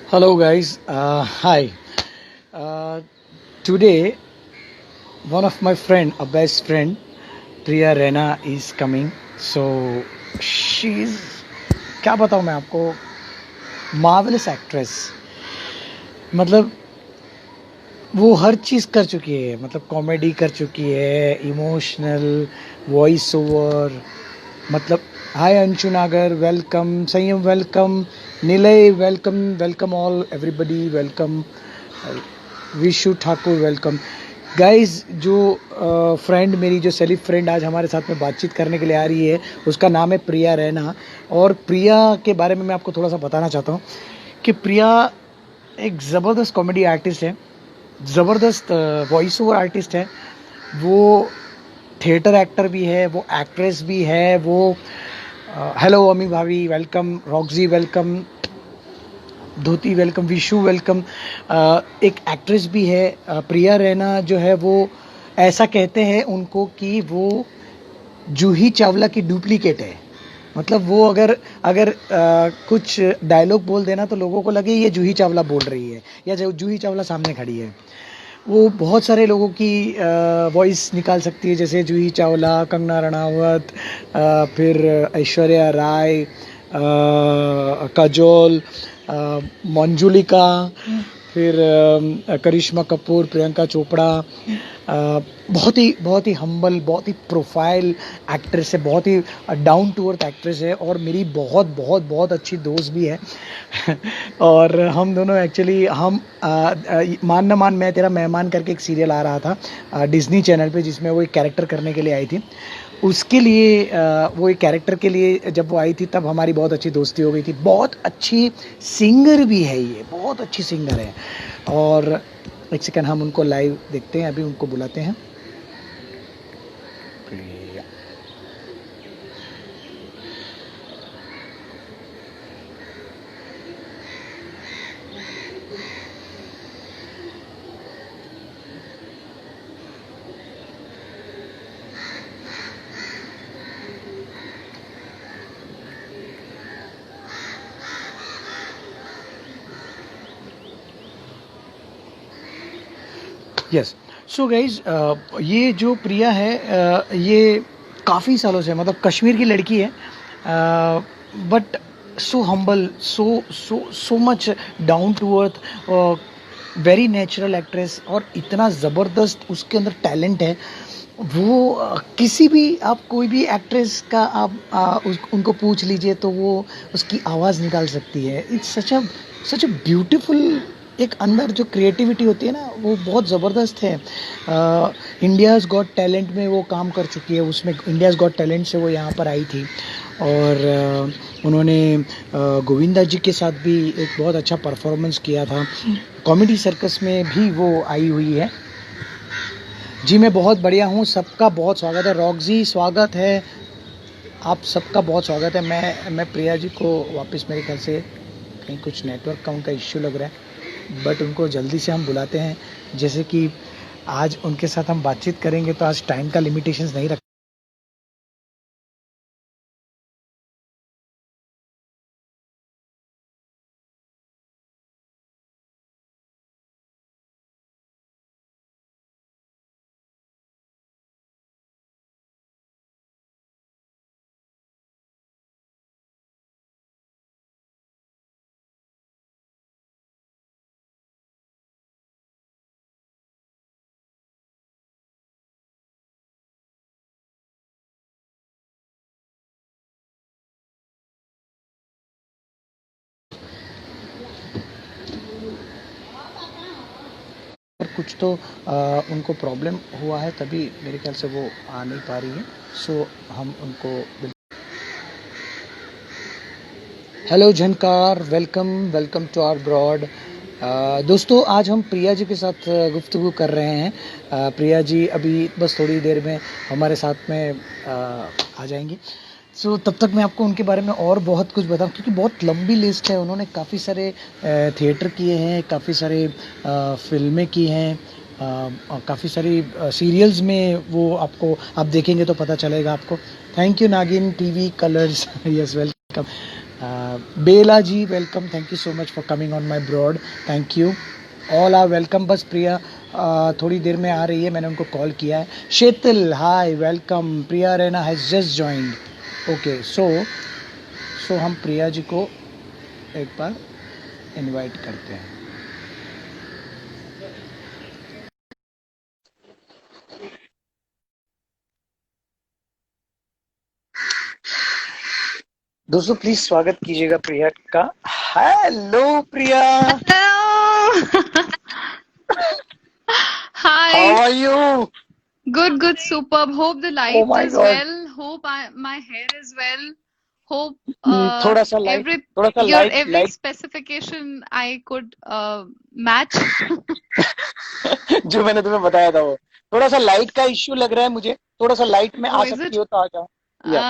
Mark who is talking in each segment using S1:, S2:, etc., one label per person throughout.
S1: Hello guys, hi. Uh, Today, one of my friend, a best friend, Priya Rena is coming. So she's क्या बताऊँ मैं आपको, marvellous actress. मतलब वो हर चीज़ कर चुकी है. मतलब कॉमेडी कर चुकी है, इमोशनल, वॉइस ओवर. मतलब हाय Anshu Nagar, welcome. Sanyam, welcome. Nilay, welcome. Welcome all everybody, welcome. Vishu Thakur, welcome. Guys, जो फ्रेंड मेरी, जो सेलिफ फ्रेंड आज हमारे साथ में बातचीत करने के लिए आ रही है, उसका नाम है प्रिया रैना. और प्रिया के बारे में मैं आपको थोड़ा सा बताना चाहता हूँ कि प्रिया एक ज़बरदस्त कॉमेडी आर्टिस्ट है, ज़बरदस्त वॉइस ओवर आर्टिस्ट है. वो थिएटर एक्टर भी है, वो एक्ट्रेस भी है. वो हेलो अमी भाभी, welcome. Roxy, welcome. Dhoti, welcome. Vishu, welcome. एक एक्ट्रेस भी है. प्रिया रैना जो है वो, ऐसा कहते हैं उनको कि वो जूही चावला की डुप्लीकेट है. मतलब वो अगर अगर कुछ डायलॉग बोल देना तो लोगों को लगे ये जूही चावला बोल रही है, या जो जूही चावला सामने खड़ी है. वो बहुत सारे लोगों की वॉइस निकाल सकती है, जैसे जूही चावला, कंगना रनावत, फिर ऐश्वर्या राय, काजोल, मंजुलिका, फिर करिश्मा कपूर, प्रियंका चोपड़ा. बहुत ही हम्बल, बहुत ही प्रोफाइल एक्ट्रेस है, बहुत ही डाउन टू अर्थ एक्ट्रेस है, और मेरी बहुत बहुत बहुत अच्छी दोस्त भी है. और हम दोनों एक्चुअली, हम मान न मान मैं तेरा मेहमान करके एक सीरियल आ रहा था डिज्नी चैनल पे, जिसमें वो एक कैरेक्टर करने के लिए आई थी. उसके लिए वो एक कैरेक्टर के लिए जब वो आई थी, तब हमारी बहुत अच्छी दोस्ती हो गई थी. बहुत अच्छी सिंगर भी है, ये बहुत अच्छी सिंगर है. और एक सेकंड, हम उनको लाइव देखते हैं, अभी उनको बुलाते हैं. यस. सो गाइज, ये जो प्रिया है, ये काफ़ी सालों से, मतलब कश्मीर की लड़की है, but so humble, so so so much down to earth, very natural actress. और इतना ज़बरदस्त उसके अंदर टैलेंट है. वो किसी भी, आप कोई भी एक्ट्रेस का आप उनको पूछ लीजिए तो वो उसकी आवाज़ निकाल सकती है. It's such a beautiful. एक अंदर जो क्रिएटिविटी होती है ना, वो बहुत ज़बरदस्त है. इंडियाज़ गॉट टैलेंट में वो काम कर चुकी है. उसमें इंडियाज़ गॉट टैलेंट से वो यहाँ पर आई थी. और उन्होंने गोविंदा जी के साथ भी एक बहुत अच्छा परफॉर्मेंस किया था. कॉमेडी सर्कस में भी वो आई हुई है. जी मैं बहुत बढ़िया हूँ, सबका बहुत स्वागत है. रॉक्सी, स्वागत है. आप सबका बहुत स्वागत है. मैं प्रिया जी को वापस, मेरे ख्याल से कहीं कुछ नेटवर्क का उनका इश्यू लग रहा है, बट उनको जल्दी से हम बुलाते हैं. जैसे कि आज उनके साथ हम बातचीत करेंगे, तो आज टाइम का लिमिटेशंस नहीं रख. पर कुछ तो उनको प्रॉब्लम हुआ है, तभी मेरे ख्याल से वो आ नहीं पा रही है. सो हम उनको. Hello Jhankar, welcome. Welcome to our broad. दोस्तों, आज हम प्रिया जी के साथ गुफ्तगू कर रहे हैं. प्रिया जी अभी बस थोड़ी देर में हमारे साथ में आ जाएंगी. सो तब तक मैं आपको उनके बारे में और बहुत कुछ बताऊं, क्योंकि बहुत लंबी लिस्ट है. उन्होंने काफ़ी सारे थिएटर किए हैं, काफ़ी सारे फिल्में की हैं, काफ़ी सारी सीरियल्स में वो आपको, आप देखेंगे तो पता चलेगा आपको. Thank you Naagin TV Colors. Yes, welcome. Bela ji welcome, thank you so much for coming on my broad, thank you. All are welcome. बस प्रिया थोड़ी देर में आ रही है, मैंने उनको कॉल किया है। Sheetal hi welcome, Priya Raina has just joined. Okay so हम प्रिया जी को एक बार इनवाइट करते हैं। दोस्तों प्लीज स्वागत कीजिएगा प्रिया का। Hello Priya,
S2: Hello.
S1: How
S2: Hi.
S1: Are you?
S2: Good, superb. Hope the
S1: oh
S2: light
S1: my
S2: is
S1: god,
S2: well. Hope my hair is well. Hope
S1: थोड़ा सा लाइट,
S2: every
S1: थोड़ा सा
S2: your
S1: light
S2: every
S1: light
S2: specification I could match.
S1: जो मैंने तुम्हें बताया था वो थोड़ा सा लाइट का इश्यू लग रहा है मुझे, थोड़ा सा लाइट में
S2: Oh,
S1: आ
S2: is
S1: सकती
S2: it?
S1: हो तो आ जाओ। या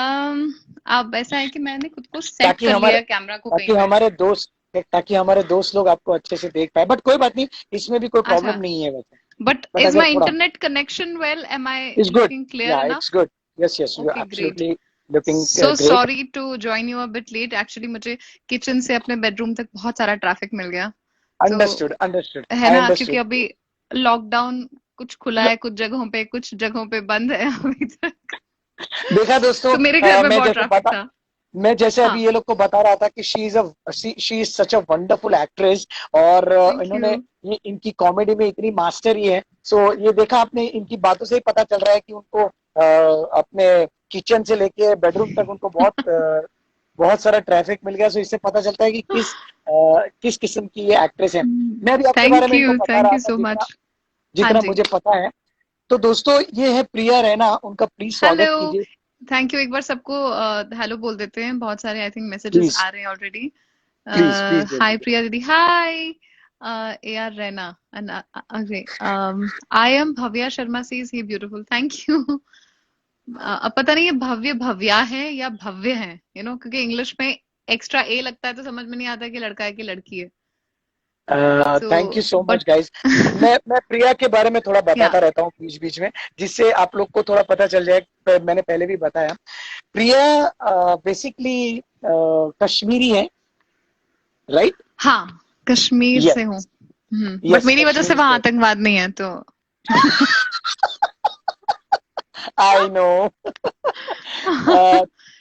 S2: अब ऐसा है कि मैंने खुद को सेट
S1: ताकि
S2: कर लिया
S1: हमारे
S2: है कैमरा को कहीं
S1: ताकि
S2: पे।
S1: हमारे दोस्त ताकि हमारे दोस्त लोग आपको अच्छे से देख पाए, बट कोई बात नहीं, इसमें भी कोई
S2: अच्छा.
S1: प्रॉब्लम नहीं है वैसे।
S2: But
S1: बट
S2: is
S1: अगर
S2: my
S1: थोड़ा
S2: internet connection well? Am I
S1: it's good,
S2: looking clear
S1: या
S2: enough?
S1: It's good, yes yes you are
S2: Okay, great.
S1: Absolutely looking
S2: So
S1: great.
S2: sorry to join you a bit late. Actually मुझे kitchen से अपने bedroom तक बहुत सारा traffic मिल गया, तो
S1: understood understood,
S2: है
S1: आई
S2: ना, क्योंकि
S1: अंडरस्टूड।
S2: अभी लॉकडाउन कुछ खुला है कुछ जगहों पे, कुछ जगहों पे बंद है अभी तक।
S1: देखा दोस्तों,
S2: तो मेरे घर में
S1: मैं
S2: बहुत
S1: जैसे
S2: ट्रैफिक था।
S1: मैं जैसे
S2: हाँ,
S1: अभी ये लोग को बता रहा था कि she is such a wonderful actress, और
S2: थैंक
S1: इन्होंने
S2: यू।
S1: ये इनकी कॉमेडी में इतनी मास्टरी है। सो ये देखा आपने, इनकी बातों से ही पता चल रहा है कि उनको अपने किचन से लेके बेडरूम तक उनको बहुत सारा ट्रैफिक मिल गया। सो इससे पता चलता है कि किस किस्म की ये एक्ट्रेस है। मैं भी आपके बारे में इनको बता
S2: थैंक
S1: रहा
S2: यू
S1: था
S2: सो
S1: जितना
S2: मच। हाँ
S1: जितना
S2: जी।
S1: मुझे पता है। तो दोस्तों ये है प्रिया रैना, उनका प्लीज
S2: हेलो।
S1: स्वागत कीजिए।
S2: Thank you. एक बार सबको हेलो बोल देते हैं, बहुत सारे आई थिंक मैसेजेस
S1: प्लीज
S2: आ रहे हैं ऑलरेडी।
S1: प्लीज प्लीज बोल
S2: हाय
S1: दीजिए।
S2: प्रिया दीदी, hi. A R Raina and okay, I am Bhavya Sharma sees he beautiful, thank you. अब पता नहीं ये भव्य भव्या है या भव्य है, क्योंकि इंग्लिश में एक्स्ट्रा ए लगता है तो समझ में नहीं आता कि लड़का है कि लड़की है। So
S1: thank you so
S2: but
S1: much guys. मैं प्रिया के बारे में थोड़ा
S2: या
S1: बताता रहता हूँ बीच बीच में, जिससे आप लोग को थोड़ा पता चल जाए। मैंने पहले भी बताया, प्रिया बेसिकली कश्मीरी है, राइट?
S2: हाँ, कश्मीर से हूँ।
S1: यस
S2: बट
S1: यस,
S2: मेरी वजह से
S1: कश्मीर
S2: वहां
S1: से।
S2: आतंकवाद नहीं है तो।
S1: I know.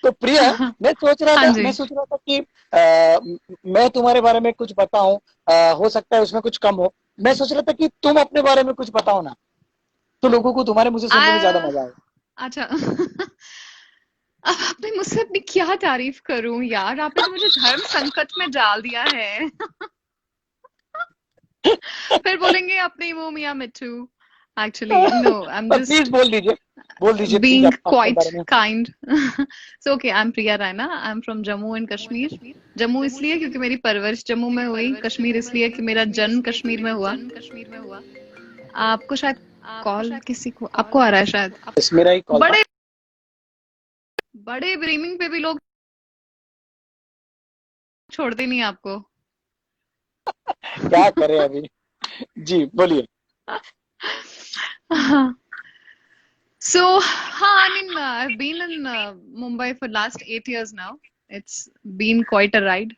S1: तो प्रिया,
S2: हाँ जी।
S1: मैं सोच रहा था कि मैं तुम्हारे बारे में कुछ बताऊं, हो सकता है उसमें कुछ कम हो। मैं सोच रहा था कि तुम अपने बारे में कुछ बताओ ना, तो लोगों को तुम्हारे मुंह से सुनने में ज्यादा
S2: आ,
S1: मजा आए।
S2: अच्छा। अब आपने मुझसे अपनी क्या तारीफ करूं यार, आपने तो मुझे धर्म संकट में डाल दिया है। फिर बोलेंगे अपने मुंह मियां मिट्टू। Actually no, I am
S1: please
S2: just
S1: बोल दीजिए प्लीज
S2: being
S1: अपने
S2: quite
S1: बारे में।
S2: kind. So okay, I'm Priya Raina. I'm from Jammu and Kashmir. Jammu इसलिए क्योंकि मेरी परवरिश जम्मू में हुई, कश्मीर इसलिए कि मेरा जन्म कश्मीर में हुआ। आपको शायद कॉल किसी को आपको आ रहा है शायद।
S1: बस मेरा ही कॉल था।
S2: बड़े बड़े ब्रीमिंग पे भी लोग छोड़ते नहीं आपको।
S1: क्या करें अभी, जी बोलिए।
S2: So, हाँ, I mean, I've been in Mumbai for last 8 years now. It's been quite a ride.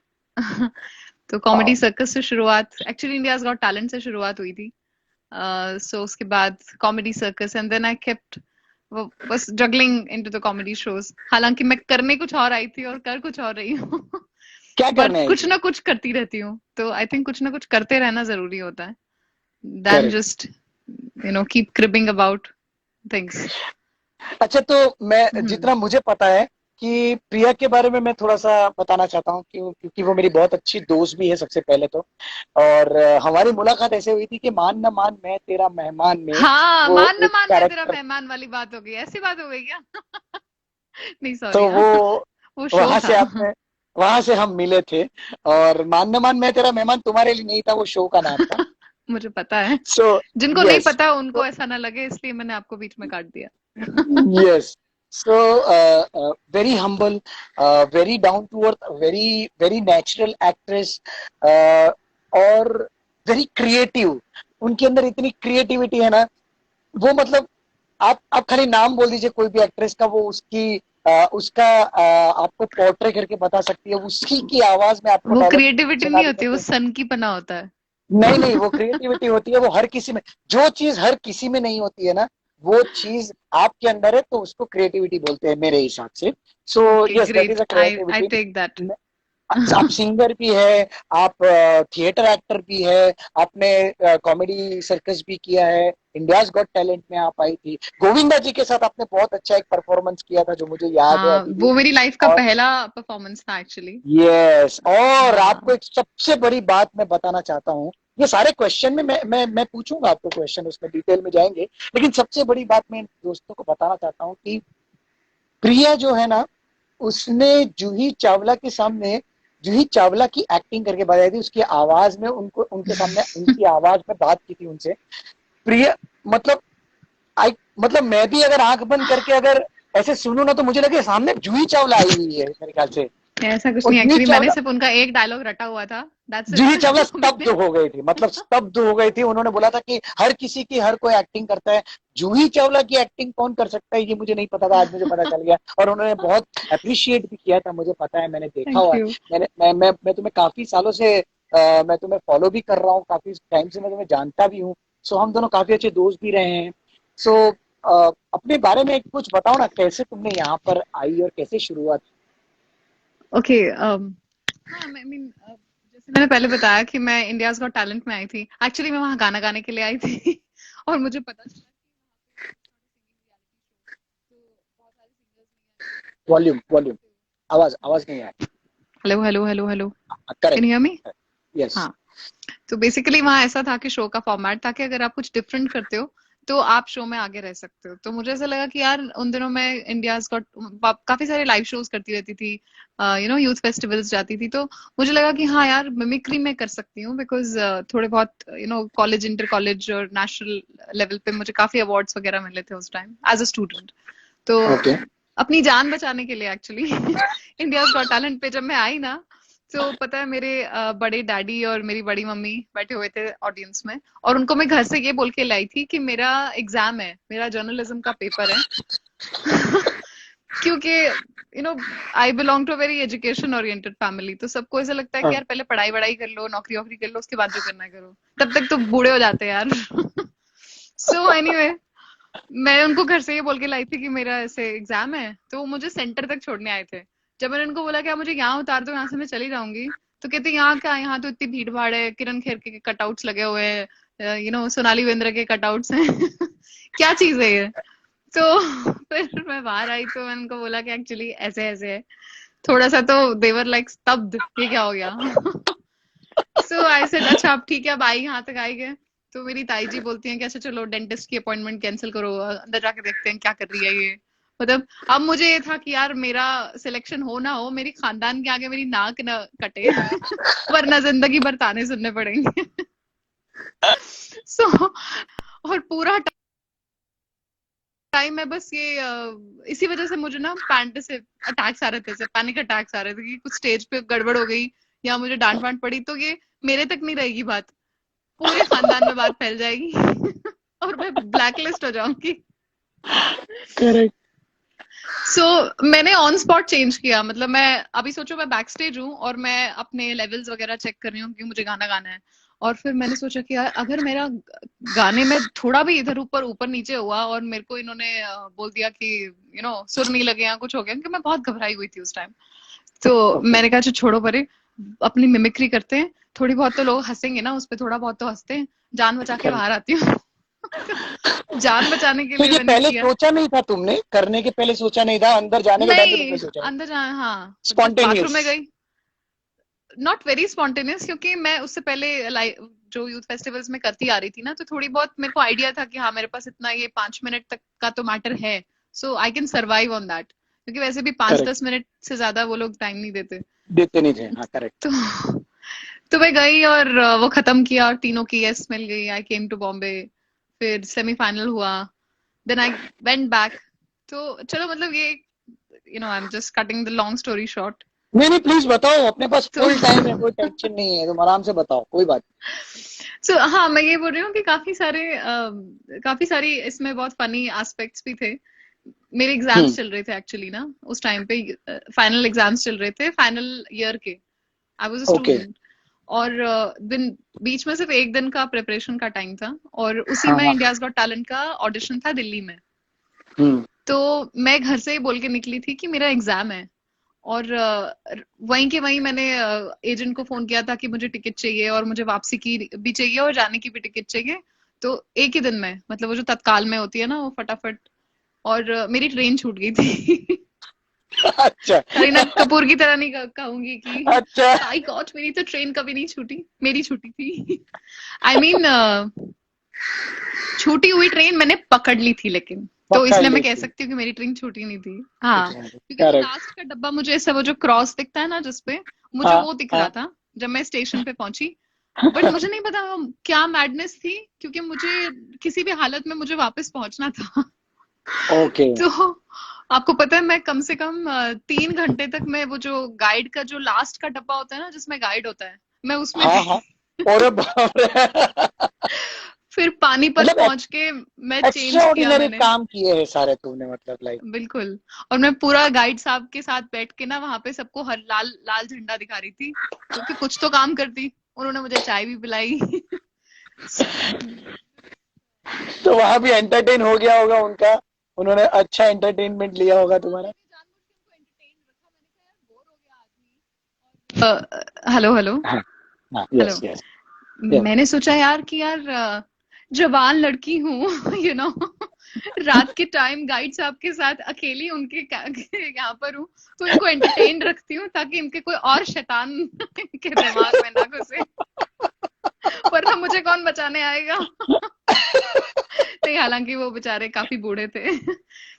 S2: तो कॉमेडी सर्कस से शुरुआत, एक्चुअली इंडियाज गॉट टैलेंट से शुरुआत हुई थी। सो उसके बाद comedy circus and then I kept बस juggling into the comedy shows. हालांकि मैं करने कुछ और आई थी और कर कुछ और रही हूँ।
S1: क्या करने
S2: बट
S1: आई
S2: कुछ
S1: थी?
S2: ना कुछ करती रहती हूँ, तो आई थिंक कुछ ना कुछ करते रहना जरूरी होता है, then
S1: correct.
S2: Just keep cribbing about things.
S1: अच्छा, तो मैं जितना मुझे पता है कि प्रिया के बारे में मैं थोड़ा सा बताना चाहता हूँ, क्योंकि वो मेरी बहुत अच्छी दोस्त भी है सबसे पहले तो। और हमारी मुलाकात ऐसे हुई थी कि मान न मान मैं तेरा मेहमान में
S2: हाँ,
S1: वो
S2: मान न
S1: एक
S2: मान मैं तेरा
S1: कैरेक्टर,
S2: मेहमान वाली बात हो गई, ऐसी बात हो गई क्या? नहीं सॉरी,
S1: तो
S2: हाँ।
S1: वो
S2: वो शो
S1: वहां
S2: था।
S1: से आपने वहां से हम मिले थे। और मान न मान मैं तेरा मेहमान तुम्हारे लिए नहीं था, वो शो का नाम था।
S2: मुझे पता है।
S1: सो
S2: जिनको नहीं
S1: यस,
S2: पता उनको ऐसा ना लगे, इसलिए मैंने आपको बीच में काट दिया।
S1: yes. So very humble, very down to earth, very natural actress, और very creative। उनके अंदर इतनी क्रिएटिविटी है ना, वो मतलब आप खाली नाम बोल दीजिए कोई भी एक्ट्रेस का, वो उसकी उसका आपको पोर्ट्रे करके बता सकती है, उसकी की आवाज में आपको
S2: वो
S1: डायलॉग
S2: क्रिएटिविटी
S1: सुना
S2: नहीं
S1: भी
S2: होती, वो
S1: सकती है।
S2: सन की पना होता है।
S1: नहीं नहीं, वो क्रिएटिविटी होती है, वो हर किसी में, जो चीज हर किसी में नहीं होती है ना, वो चीज आपके अंदर है, तो उसको क्रिएटिविटी बोलते हैं मेरे हिसाब से। So
S2: okay
S1: yes, that is
S2: great,
S1: a
S2: I
S1: creativity.
S2: Take that.
S1: आप सिंगर भी है, आप थिएटर एक्टर भी है, आपने कॉमेडी सर्कस भी किया है, इंडियाज गॉट टैलेंट में आप आई थी, गोविंदा जी के साथ आपने बहुत अच्छा एक परफॉर्मेंस किया था जो मुझे याद है
S2: हाँ,
S1: अभी भी।
S2: वो मेरी लाइफ का
S1: और
S2: पहला परफॉर्मेंस था एक्चुअली।
S1: यस, और आपको
S2: हाँ।
S1: एक सबसे बड़ी बात मैं बताना चाहता हूँ, ये सारे क्वेश्चन में मैं पूछूंगा आपको क्वेश्चन, उसमें डिटेल में जाएंगे, लेकिन सबसे बड़ी बात मैं दोस्तों को बताना चाहता हूँ कि प्रिया जो है ना, उसने जूही चावला के सामने जूही चावला की एक्टिंग करके बताई थी, उसकी आवाज में उनको, उनके सामने उनकी आवाज में बात की थी उनसे। प्रिया, मतलब आई, मतलब मैं भी अगर आंख बंद करके अगर ऐसे सुनूं ना, तो मुझे लगे सामने जूही चावला आई हुई है मेरे ख्याल से।
S2: ऐसा कुछ
S1: और
S2: नहीं,
S1: जूही
S2: एक्चुअली मैंने
S1: चावला,
S2: सिर्फ उनका एक डायलॉग रटा हुआ था, दैट्स
S1: जूही
S2: इट।
S1: चावला
S2: तो
S1: स्तब्ध
S2: मैंने
S1: हो गई थी, मतलब स्तब्ध हो गई थी। उन्होंने बोला था कि हर किसी की हर कोई एक्टिंग करता है, जूही चावला की एक्टिंग कौन कर सकता है, ये मुझे नहीं पता था, आज मुझे पता चल गया। और उन्होंने बहुत अप्रिशिएट भी किया था, मुझे पता है, मैंने देखा
S2: थैंक
S1: हुआ है।
S2: यू।
S1: मैं तुम्हें काफी सालों से मैं तुम्हें फॉलो भी कर रहा हूँ, काफी टाइम से मैं तुम्हें जानता भी हूँ। सो हम दोनों काफी अच्छे दोस्त भी रहे हैं। सो अपने बारे में कुछ बताओ ना, कैसे तुमने यहाँ पर आई और कैसे शुरुआत।
S2: ओके, हाँ, मैं मीन जैसे मैंने पहले बताया कि मैं इंडियाज गॉट टैलेंट में आई थी, एक्चुअली मैं वहाँ गाना गाने के लिए आई थी। और मुझे पता चला कि वहाँ पे बहुत सारे सिंगर्स नहीं आए थे,
S1: वॉल्यूम वॉल्यूम,
S2: थे।
S1: आवाज आवाज नहीं है।
S2: Hello hello hello hello, can
S1: correct.
S2: You hear me?
S1: Yes.
S2: हाँ। तो बेसिकली वहाँ ऐसा था कि शो का फॉर्मेट था कि अगर आप कुछ डिफरेंट करते हो तो आप शो में आगे रह सकते हो। तो मुझे ऐसा लगा कि यार उन दिनों मैं इंडियाज गॉट काफी सारे लाइव शोज करती रहती थी, यूथ फेस्टिवल्स जाती थी। तो मुझे लगा कि हाँ यार, मिमिक्री मैं कर सकती हूँ, बिकॉज थोड़े बहुत कॉलेज, इंटर कॉलेज और नेशनल लेवल पे मुझे काफी अवार्ड्स वगैरह मिले थे उस टाइम एज अ स्टूडेंट। तो
S1: ओके।
S2: अपनी जान बचाने के लिए एक्चुअली इंडियाज गॉट टैलेंट पे जब मैं आई ना, तो पता है मेरे बड़े डैडी और मेरी बड़ी मम्मी बैठे हुए थे ऑडियंस में, और उनको मैं घर से ये बोल के लाई थी कि मेरा एग्जाम है, मेरा जर्नलिज्म का पेपर है। क्योंकि I belong to a very education oriented family, तो सबको ऐसा लगता है कि यार पहले पढ़ाई वढ़ाई कर लो, नौकरी वोकरी कर लो, उसके बाद जो करना है करो, तब तक तो बूढ़े हो जाते हैं यार। सो एनीवे, मैं उनको घर से ये बोल के लाई थी कि मेरा ऐसे एग्जाम है, तो वो मुझे सेंटर तक छोड़ने आए थे। जब मैंने उनको बोला कि आप मुझे यहाँ उतार दो, यहाँ से मैं चली जाऊंगी, तो कहते यहाँ क्या, यहाँ तो इतनी भीड़ भाड़ है, किरण खेर के कटआउट्स लगे हुए हैं, सोनाली बेंद्रे के कटआउट्स हैं। क्या चीज है ये? तो फिर मैं बाहर आई तो मैंने उनको बोला कि एक्चुअली ऐसे ऐसे है थोड़ा सा। तो देवर लाइक स्तब्ध, ये क्या हो गया? सो आई सेड अच्छा अब ठीक है, अब आई, यहाँ तक आई गए। तो मेरी ताई जी बोलती हैं कि अच्छा चलो डेंटिस्ट की अपॉइंटमेंट कैंसिल करो, अंदर जाके देखते हैं क्या कर रही है ये। मतलब अब मुझे ये था कि यार मेरा सिलेक्शन हो ना हो, मेरी खानदान के आगे मेरी नाक ना कटे। वरना जिंदगी भर ताने सुनने पड़ेंगे। सो और पूरा टाइम मैं बस ये इसी वजह से मुझे ना पैंट से अटैक्स आ रहे थे, पैनिक अटैक्स आ रहे थे कि कुछ स्टेज पे गड़बड़ हो गई या मुझे डांट वांट पड़ी तो ये मेरे तक नहीं रहेगी बात, पूरे खानदान में बात फैल जाएगी। और मैं ब्लैकलिस्ट हो जाऊंगी।
S1: करेक्ट।
S2: मैंने ऑन स्पॉट चेंज किया, मतलब मैं अभी सोचो मैं बैक स्टेज हूँ और मैं अपने लेवल्स वगैरह चेक कर रही हूँ कि मुझे गाना गाना है। और फिर मैंने सोचा कि यार अगर मेरा गाने में थोड़ा भी इधर ऊपर ऊपर नीचे हुआ और मेरे को इन्होंने बोल दिया कि सुर नहीं लगे या कुछ हो गया, क्योंकि मैं बहुत घबराई हुई थी उस टाइम। तो
S1: ओके।
S2: मैंने कहा अच्छा छोड़ो परे, अपनी मिमिक्री करते हैं, थोड़ी बहुत तो लोग हंसेंगे ना उस पर, थोड़ा बहुत तो हंसते हैं, जान बचा के बाहर आती हूँ। जान बचाने के
S1: तो
S2: लिए
S1: ये
S2: मैंने
S1: पहले
S2: किया।
S1: सोचा नहीं था तुमने, करने के पहले सोचा नहीं था, अंदर जाने के टाइम पे तुमने
S2: नहीं,
S1: सोचा है?
S2: अंदर जाना, हाँ, मतलब बाथरूम
S1: स्पॉन्टेनियस।
S2: में गई। नॉट वेरी स्पॉन्टेनियस, क्योंकि मैं उससे पहले जो यूथ फेस्टिवल्स में करती आ रही थी ना, तो थोड़ी बहुत मेरे को आइडिया था कि हाँ मेरे पास इतना ये 5 मिनट तक का तो मैटर है, so I can survive on that, क्योंकि वैसे भी पांच
S1: करेक्ट।
S2: दस मिनट से ज्यादा वो लोग टाइम नहीं देते।
S1: देते नहीं थे, हाँ करेक्ट।
S2: तो मैं गई और वो खत्म किया, तीनों की यस मिल गई, आई केम टू बॉम्बे। फिर सेमीफाइनल हुआ, देन आई वेंट बैक। तो चलो मतलब ये I am just cutting the long story short.
S1: नहीं नहीं, प्लीज बताओ, अपने पास
S2: तो
S1: फुल टाइम है, कोई टेंशन नहीं है, तुम आराम से बताओ, कोई बात
S2: हाँ, मैं ये बोल रही हूँ कि काफी सारी इसमें बहुत फनी एस्पेक्ट्स भी थे। मेरे एग्जाम्स चल रहे थे एक्चुअली ना उस टाइम पे, फाइनल एग्जाम्स चल रहे थे फाइनल ईयर के। I was a
S1: okay.
S2: Student, और दिन बीच में सिर्फ एक दिन का प्रिपरेशन का टाइम था, और उसी
S1: हाँ
S2: में
S1: हाँ।
S2: इंडियाज गॉट टैलेंट का ऑडिशन था दिल्ली में।
S1: हम्म।
S2: तो मैं घर से ही बोल के निकली थी कि मेरा एग्जाम है, और वहीं के वहीं मैंने एजेंट को फोन किया था कि मुझे टिकट चाहिए, और मुझे वापसी की भी चाहिए और जाने की भी टिकट चाहिए। तो एक ही दिन में, मतलब वो जो तत्काल में होती है ना, वो फटाफट। और मेरी ट्रेन छूट गई थी।
S1: अच्छा।
S2: करीना कपूर की तरह नहीं कहूंगी कि
S1: अच्छा।
S2: बाई गॉड मेरी तो ट्रेन कभी नहीं छूटी, मेरी छूटी थी। आई I मीन छूटी हुई ट्रेन मैंने पकड़ ली थी, लेकिन तो
S1: पकड़
S2: इसलिए मैं
S1: ली
S2: कह
S1: थी।
S2: सकती हूँ कि मेरी ट्रेन छूटी नहीं थी। हाँ, क्योंकि वो
S1: करेक्ट।
S2: लास्ट का डब्बा मुझे ऐसा, वो जो क्रॉस दिखता है ना जिसपे, मुझे
S1: हाँ
S2: वो दिख रहा
S1: हाँ।
S2: था जब मैं स्टेशन पे पहुंची। बट मुझे नहीं पता वो क्या मैडनेस थी, क्योंकि मुझे किसी भी हालत में मुझे वापस पहुंचना था।
S1: ओके।
S2: तो आपको पता है, मैं कम से कम 3 घंटे तक मैं वो जो गाइड का जो लास्ट का डब्बा होता है ना जिसमें गाइड होता है, मैं उसमें
S1: हाँ
S2: थी।
S1: हाँ। अरे बाप रे।
S2: फिर पानीपत
S1: मतलब
S2: पहुंच के मैं
S1: एक्स्ट्रा
S2: चेंज किया
S1: ऑर्डिनरी
S2: मैंने।
S1: काम किए हैं सारे तुमने, मतलब लाइक।
S2: बिल्कुल। और मैं पूरा गाइड साहब के साथ बैठ के ना वहां पे सबको हर लाल लाल झंडा दिखा रही थी, क्योंकि कुछ तो काम करती। उन्होंने मुझे चाय भी पिलाई।
S1: तो वहां भी एंटरटेन हो गया होगा उनका, उन्होंने अच्छा एंटरटेनमेंट लिया होगा
S2: हाँ,
S1: तुम्हारा।
S2: मैंने जानबूझ के उनको एंटरटेन रखा। मैंने कहा यार बोर हो गया आदमी। हेलो हेलो
S1: हाँ हाँ।
S2: हेलो।
S1: Yes yes. यस।
S2: मैंने सोचा यार कि यार जवान लड़की हूँ, यू नो, रात के टाइम गाइड साहब के साथ अकेली उनके यहाँ पर हूँ, तो इनको एंटरटेन रखती हूँ ताकि इनके कोई और शैतान इनके दिमाग में ना घुसे, वरना मुझे कौन बचाने आएगा। नहीं, हालांकि वो बेचारे काफी बूढ़े थे।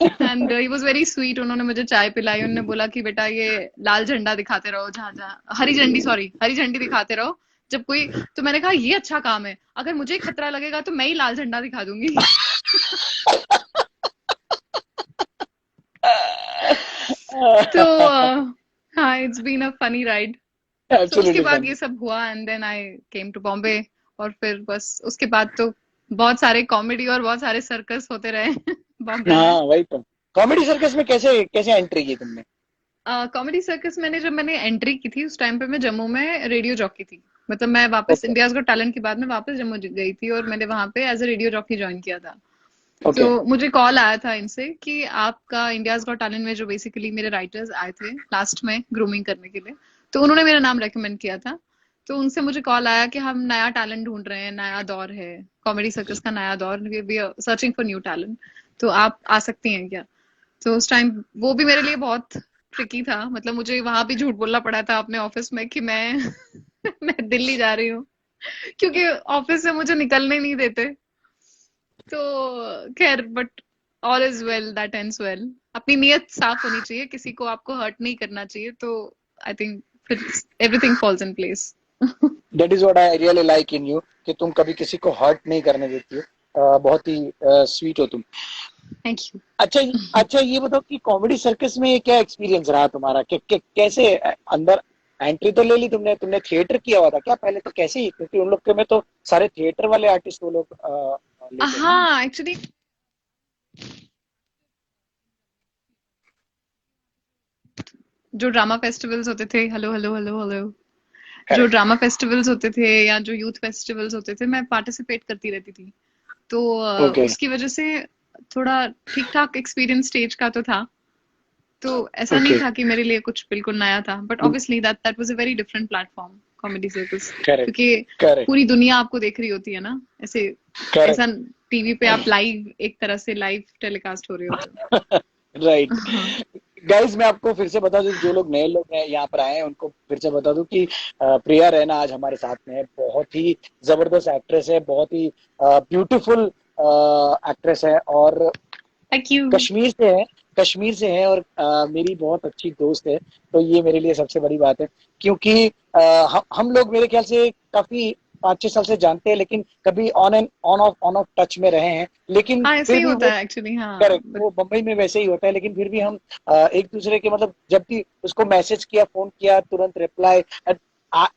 S2: And he was very sweet. उन्होंने मुझे चाय पिलाई। उन्होंने बोला कि बेटा ये लाल झंडा दिखाते रहो, जहां जहां हरी झंडी, सॉरी हरी झंडी दिखाते रहो जब कोई। तो मैंने कहा ये अच्छा काम है, अगर मुझे खतरा लगेगा तो मैं ही लाल झंडा दिखा दूंगी। तो हाँ, it's been a funny ride. So उसके
S1: एब्सोल्युटली
S2: बाद
S1: फनी।
S2: ये सब हुआ, and then I came to Bombay. और फिर बस उसके बाद तो बहुत सारे कॉमेडी और बहुत सारे सर्कस होते रहे बॉम्बे में।
S1: हाँ वही तो। कॉमेडी सर्कस में कैसे कैसे एंट्री की तुमने?
S2: कॉमेडी सर्कस मैंने, जब मैंने एंट्री की थी उस टाइम पे मैं जम्मू में रेडियो जॉकी थी। मतलब मैं वापस
S1: ओके।
S2: इंडियाज गॉट टैलेंट के बाद में वापस जम्मू गई थी, और मैंने वहां पे as a radio jockey join किया था। तो
S1: ओके।
S2: मुझे कॉल आया था इनसे कि आपका इंडियाज गॉट टैलेंट में जो बेसिकली मेरे राइटर्स आए थे लास्ट में ग्रूमिंग करने के लिए, तो उन्होंने मेरा नाम रेकमेंड किया था। तो उनसे मुझे कॉल आया कि हम नया टैलेंट ढूंढ रहे हैं, नया दौर है कॉमेडी सर्कस का, नया दौर, we are searching for new talent, तो आप आ सकती हैं क्या? तो उस टाइम वो भी मेरे लिए बहुत ट्रिकी था। मतलब मुझे वहां भी झूठ बोलना पड़ा था अपने ऑफिस में कि मैं मैं दिल्ली जा रही हूँ, क्योंकि ऑफिस से मुझे निकलने नहीं देते। तो खैर, but all is well that ends well. अपनी नीयत साफ होनी चाहिए, किसी को आपको हर्ट नहीं करना चाहिए, तो आई थिंक फिर everything falls in place.
S1: That is what I really like in you, कि तुम कभी किसी को हर्ट नहीं करने देती हो। बहुत ही स्वीट हो तुम।
S2: Thank you.
S1: अच्छा। अच्छा ये बताओ कि कॉमेडी सर्कस में ये क्या एक्सपीरियंस रहा तुम्हारा, कैसे अंदर एंट्री तो ले ली तुमने, तुमने थिएटर किया हुआ था क्या पहले, तो कैसे ही, क्योंकि उन लोग के में तो सारे थिएटर वाले आर्टिस्ट वो लोग लेते हैं ना।
S2: हाँ, एक्चुअली जो ड्रामा फेस्टिवल्स होते थे, हेलो हेलो हेलो हेलो, जो
S1: करेक्ट।
S2: ड्रामा फेस्टिवल्स होते थे या जो यूथ फेस्टिवल्स होते थे, मैं पार्टिसिपेट करती रहती थी। तो
S1: ओके।
S2: उसकी वजह से थोड़ा ठीक ठाक एक्सपीरियंस स्टेज का तो था। तो ऐसा नहीं
S1: ओके।
S2: था कि मेरे लिए कुछ बिल्कुल नया था, but obviously that that was a very different platform, comedy circus.
S1: Correct.
S2: क्योंकि
S1: करेक्ट।
S2: पूरी दुनिया आपको देख रही होती है ना, ऐसे
S1: करेक्ट।
S2: ऐसा टीवी पे आप लाइव, एक तरह से लाइव टेलीकास्ट हो रहे होते
S1: राइट।
S2: हो। हाँ।
S1: गाइज मैं आपको फिर से बता दूं, जो लोग नए लोग हैं यहाँ पर आए हैं उनको फिर से बता दूं कि प्रिया रैना आज हमारे साथ में है। बहुत ही जबरदस्त एक्ट्रेस है, बहुत ही ब्यूटीफुल एक्ट्रेस है, और
S2: थैंक यू।
S1: कश्मीर से है। कश्मीर से है, और मेरी बहुत अच्छी दोस्त है। तो ये मेरे लिए सबसे बड़ी बात है, क्योंकि हम लोग मेरे ख्याल से काफी 5-6 साल से जानते हैं, लेकिन कभी on and on off touch में रहे हैं, लेकिन
S2: हाँ, ऐसे
S1: फिर
S2: ही
S1: भी
S2: होता
S1: वो,
S2: है एक्चुअली। हाँ,
S1: करेक्ट, वो बम्बई में वैसे ही होता है, लेकिन फिर भी हम एक दूसरे के, मतलब जब भी उसको मैसेज किया, फोन किया, तुरंत रिप्लाई।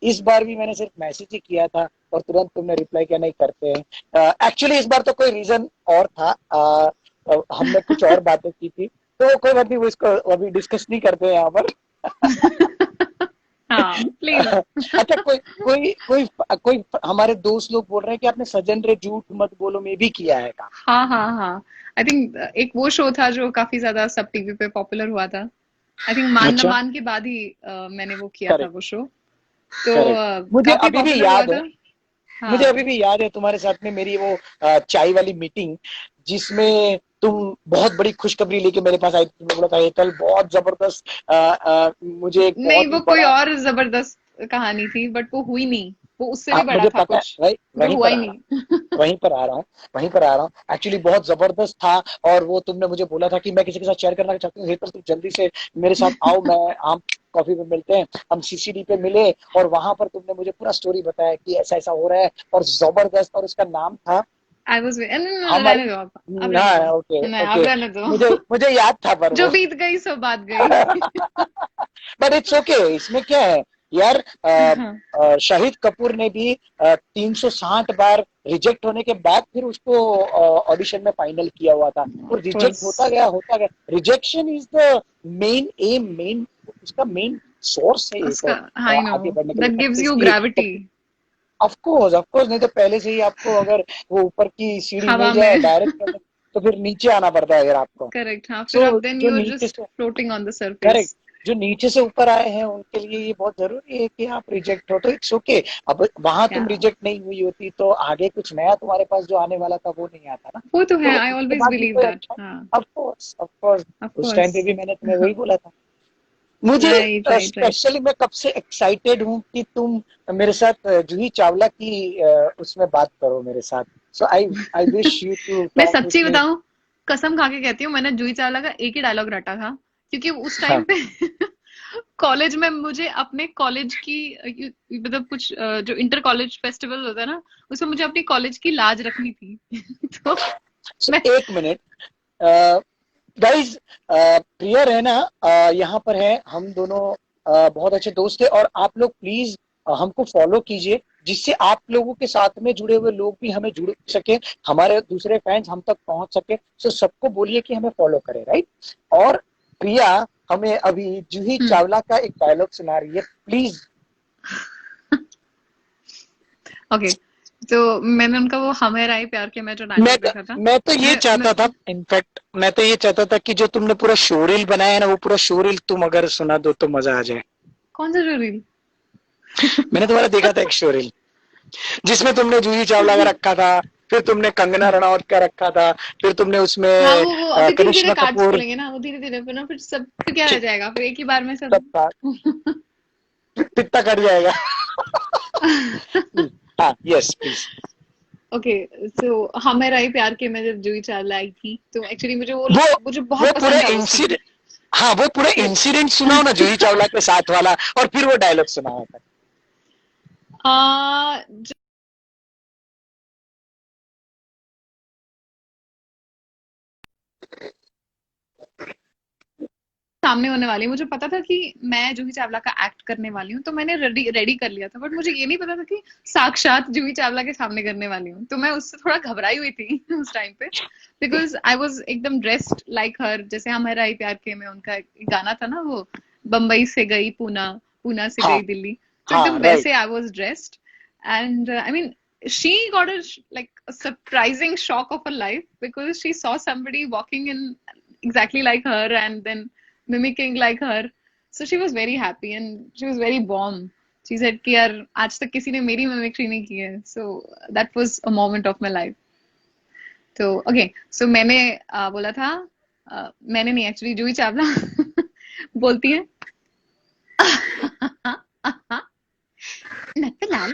S1: इस बार भी मैंने सिर्फ मैसेज ही किया था और तुरंत तुमने रिप्लाई किया, नहीं करते हैं। एक्चुअली इस बार तो कोई रीजन और था। हमने कुछ और बातें की थी, तो कोई बात नहीं, वो इसको अभी डिस्कस नहीं करते हैं यहाँ पर।
S2: हाँ प्लीज।
S1: अच्छा, कोई कोई कोई कोई हमारे दोस्त लोग बोल रहे हैं कि आपने सजन रे झूठ मत बोलो में भी किया है काम।
S2: हाँ हाँ हाँ, आई थिंक एक वो शो था जो काफी ज्यादा सब टीवी पे पॉपुलर हुआ था। आई थिंक मान न
S1: अच्छा।
S2: मान के बाद ही मैंने वो किया था
S1: करेक्ट।
S2: वो शो। तो
S1: करेक्ट। मुझे
S2: काफी
S1: अभी भी
S2: पॉपुलर हुआ
S1: याद है,
S2: था।
S1: मुझे
S2: हाँ
S1: अभी भी याद है तुम्हारे साथ में मेरी वो चाय वाली मीटिंग, जिसमें तुम बहुत बड़ी खुशखबरी लेके मेरे पास आई थी। तुमने बोला था ये कल बहुत जबरदस्त मुझे एक
S2: नहीं,
S1: बहुत ही
S2: वो कोई
S1: बड़ा।
S2: और जबरदस्त कहानी थी, बट वो हुई नहीं। वो उससे भी बड़ा
S1: मुझे
S2: था
S1: पता है,
S2: कुछ,
S1: वही
S2: जो
S1: वहीं
S2: हुआ
S1: पर
S2: ही
S1: आ रहा हूँ,
S2: नहीं।
S1: वहीं पर आ रहा हूँ, वहीं पर आ रहा हूँ। एक्चुअली बहुत जबरदस्त था। और वो तुमने मुझे बोला था कि मैं किसी के साथ शेयर करना चाहती हूँ, हेतल तुम जल्दी से मेरे साथ आओ, मैं हम कॉफी पे मिलते हैं। हम सीसीडी पे मिले और वहां पर तुमने मुझे पूरा स्टोरी बताया कि ऐसा ऐसा हो रहा है और जबरदस्त, और उसका नाम था
S2: आई वाज
S1: हमारे।
S2: रहने दो, अब रहने
S1: हाँ,
S2: दो।
S1: ओके
S2: नहीं, अब
S1: ओके।
S2: रहने
S1: मुझे
S2: दो।
S1: मुझे याद था पर
S2: जो
S1: वो।
S2: बीत गई सो बात गई।
S1: बट इट्स ओके, इसमें क्या है यार।
S2: हाँ,
S1: शाहिद कपूर ने भी 360 बार रिजेक्ट होने के बाद फिर उसको ऑडिशन में फाइनल किया हुआ था। वो
S2: ऑफ
S1: रिजेक्ट
S2: कोर्स।
S1: होता गया, होता गया। Rejection is the main M, main उसका मेन सोर्स है एक
S2: उसका, आई नो,
S1: आगे बढ़ने के लिए,
S2: दैट गिव्स
S1: सक्सेस
S2: यू
S1: की।
S2: ग्रेविटी।
S1: ऑफ कोर्स, नहीं तो पहले से ही आपको अगर वो ऊपर की सीढ़ी
S2: हवा
S1: मिल जाए
S2: में।
S1: डायरेक्ट करने, तो फिर नीचे आना पड़ता है अगर आपको।
S2: करेक्ट, हाँ, फिर अब
S1: सो
S2: देन
S1: जो
S2: यू आर
S1: नीचे
S2: just
S1: say,
S2: floating on the
S1: correct,
S2: surface.
S1: जो नीचे से ऊपर आए हैं उनके लिए ये बहुत जरूरी है कि आप रिजेक्ट हो तो इट्स ओके। अब वहां
S2: क्या,
S1: तुम रिजेक्ट नहीं हुई होती तो आगे कुछ नया तुम्हारे पास जो आने वाला था वो नहीं आता ना।
S2: वो तो है,
S1: तो
S2: आई
S1: उसके
S2: ऑलवेज
S1: बाद भी
S2: बिलीव
S1: कोई
S2: दैट,
S1: अच्छा।
S2: हाँ।
S1: Of course, of course.
S2: Of
S1: उस टाइम
S2: कोर्स।
S1: पे भी मैंने तुम्हें वही बोला था। मुझे
S2: राइट राइट राइट।
S1: स्पेशली मैं कब से एक्साइटेड हूँ कि तुम मेरे साथ जूही चावला की उसमें बात करो मेरे साथ। सो आई विश यू टू
S2: मैं
S1: टॉक विथ
S2: सच्ची
S1: मी।
S2: बताऊं, कसम खा के कहती हूँ, मैंने जूही चावला का एक ही डायलॉग रटा था, क्योंकि उस टाइम
S1: हाँ।
S2: पे कॉलेज में मुझे अपने कॉलेज की मतलब कुछ जो इंटर कॉलेज फेस्टिवल होता है ना, उसमें मुझे अपनी कॉलेज की लाज रखनी थी। तो
S1: सो
S2: मैं,
S1: एक मिनट गाइस, प्रिया रैना यहाँ पर है। हम दोनों बहुत अच्छे दोस्त हैं और आप लोग प्लीज हमको फॉलो कीजिए, जिससे आप लोगों के साथ में जुड़े हुए लोग भी हमें जुड़ सके, हमारे दूसरे फैंस हम तक पहुंच सके। सो सबको बोलिए कि हमें फॉलो करें, राइट। और प्रिया हमें अभी जूही
S2: हम्म,
S1: चावला का एक डायलॉग सुना रही है, प्लीज।
S2: ओके। तो मैंने उनका वो हमें राय प्यार के में जो
S1: मैं
S2: डायलॉग
S1: तो
S2: देखा था।
S1: मैं तो ये
S2: मैं
S1: चाहता था, इनफैक्ट मैं तो ये चाहता था कि जो तुमने पूरा शोरील बनाया है ना, वो पूरा शोरील तुम अगर सुना दो तो मजा आ जाए।
S2: कौन सा जो रील?
S1: मैंने तुम्हारा देखा था एक शोरील, जिसमें तुमने जूही चावला का रखा था, फिर तुमने कंगना रनौत का रखा था, फिर तुमने उसमें
S2: हाँ, वो अभी धीरे धीरे
S1: करिश्मा
S2: कार्ड्स
S1: कपूर।
S2: खुलेंगे ना, वो धीरे धीरे, फिर ना, फिर सब, फिर क्या रह जाएगा, फिर एक ही बार में सब।
S1: सब था, कितना कट जाएगा। हाँ, यस प्लीज।
S2: ओके। सो हमें राय प्यार के में जब जूही चावला आई थी, तो एक्चुअली
S1: वो
S2: मुझे
S1: वो
S2: बहुत
S1: पूरा
S2: पसंद था वो सीन।
S1: इंसिडेंट, हाँ वो पूरा
S2: कि
S1: इंसिडेंट सुनाओ ना जूही चावला के साथ वाला, और फिर वो डायलॉग सुनाओ।
S2: आ, सामने होने वाली है, मुझे पता था कि मैं जूही चावला का एक्ट करने वाली हूँ, तो मैंने रेडी रेडी कर लिया था, बट मुझे ये नहीं पता था कि साक्षात जूही चावला के सामने करने वाली हूँ, तो मैं उससे थोड़ा घबराई हुई थी उस टाइम पे, बिकॉज आई वॉज एकदम ड्रेस्ड लाइक हर, जैसे हमारा ही प्यार के में उनका एक गाना था ना, वो बम्बई से गई पूना, पूना से
S1: हाँ
S2: गई दिल्ली, तो
S1: हाँ,
S2: एकदम
S1: राइट।
S2: वैसे I was dressed. And I mean, she got a like a surprising shock of her life, because she saw somebody walking in exactly like her and then mimicking like her. So she was very happy and she was very warm. She said कि यार आज तक किसी ने मेरी mimicry नहीं की है. So that was a moment of my life. तो okay, so मैंने बोला था, मैंने नहीं, एक्चुअली जूही चावला बोलती है, नटलाल,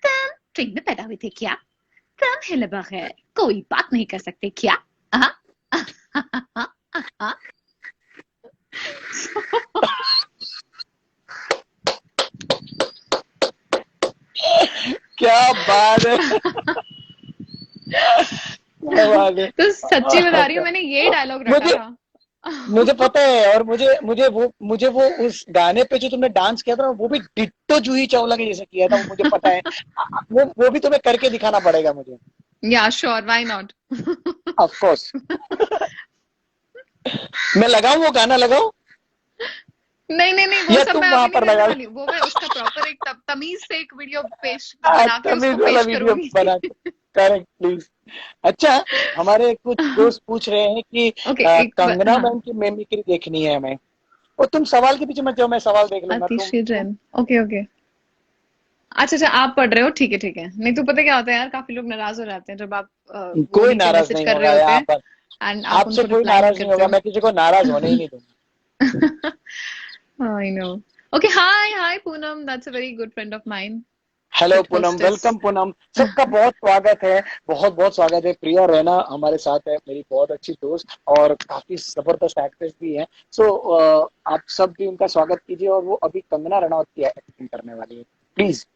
S2: तुम ट्रेन में पैदा हुए थे क्या? तुम हिले बगैर कोई बात नहीं कर सकते क्या?
S1: क्या बात है, क्या बात है।
S2: तो सच्ची बता रही हूँ, मैंने ये डायलॉग रटा
S1: मुझे
S2: था।
S1: मुझे पता है, और मुझे वो उस गाने पे जो तुमने डांस किया था ना, वो भी डिट्टो जूही चावला के जैसे किया था, वो मुझे पता है। वो भी तुम्हें करके दिखाना पड़ेगा मुझे।
S2: या sure, why not.
S1: Of course. मैं लगाऊं, वो गाना लगाऊं,
S2: नहीं नहीं नहीं, वो
S1: या
S2: सब
S1: तुम
S2: मैं
S1: वहां
S2: अभी नहीं
S1: पर
S2: करने
S1: लगा
S2: वाली हूँ। वो मैं उसका प्रॉपर एक तमीज से एक वीडियो पेश
S1: लो?
S2: बना के
S1: तमीज
S2: उसको
S1: वाला
S2: पेश
S1: वीडियो
S2: करूंगी।
S1: बना के, करेक्ट प्लीज। अच्छा, हमारे कुछ दोस्त पूछ रहे हैं कि
S2: ओके, एक बार,
S1: कंगना
S2: हाँ।
S1: मैम की मिमिक्री देखनी है हमें। और तुम सवाल के पीछे मत जाओ, मैं सवाल देख लूंगा,
S2: आतिशी
S1: तुम
S2: जैन, ओके ओके। अच्छा अच्छा, आप पढ़ रहे हो, ठीक है ठीक है। नहीं तो पता क्या होता है यार, काफी लोग नाराज हो जाते हैं जब आप वो
S1: कोई
S2: नीचे
S1: नाराज
S2: मैसेज
S1: नहीं
S2: कर रहे
S1: होगा
S2: होते
S1: यहाँ
S2: हैं
S1: पर।
S2: एंड आप
S1: आपसे
S2: उनको
S1: कोई
S2: रिप्लाई नहीं
S1: नाराज नहीं
S2: करते
S1: होगा,
S2: हो।
S1: मैं किसी को नाराज होने ही नहीं दूंगा।
S2: I know. Okay, hi hi Poonam, that's a very good friend of mine,
S1: hello
S2: good
S1: Poonam,
S2: hostess.
S1: Welcome Poonam, सबका बहुत स्वागत है। बहुत बहुत स्वागत है। प्रिया रैना हमारे साथ है, मेरी बहुत अच्छी दोस्त और काफी जबरदस्त एक्ट्रेस भी है। सो आप सब भी उनका स्वागत कीजिए। और वो अभी कंगना रनौत की एक्टिंग करने वाली है, प्लीज।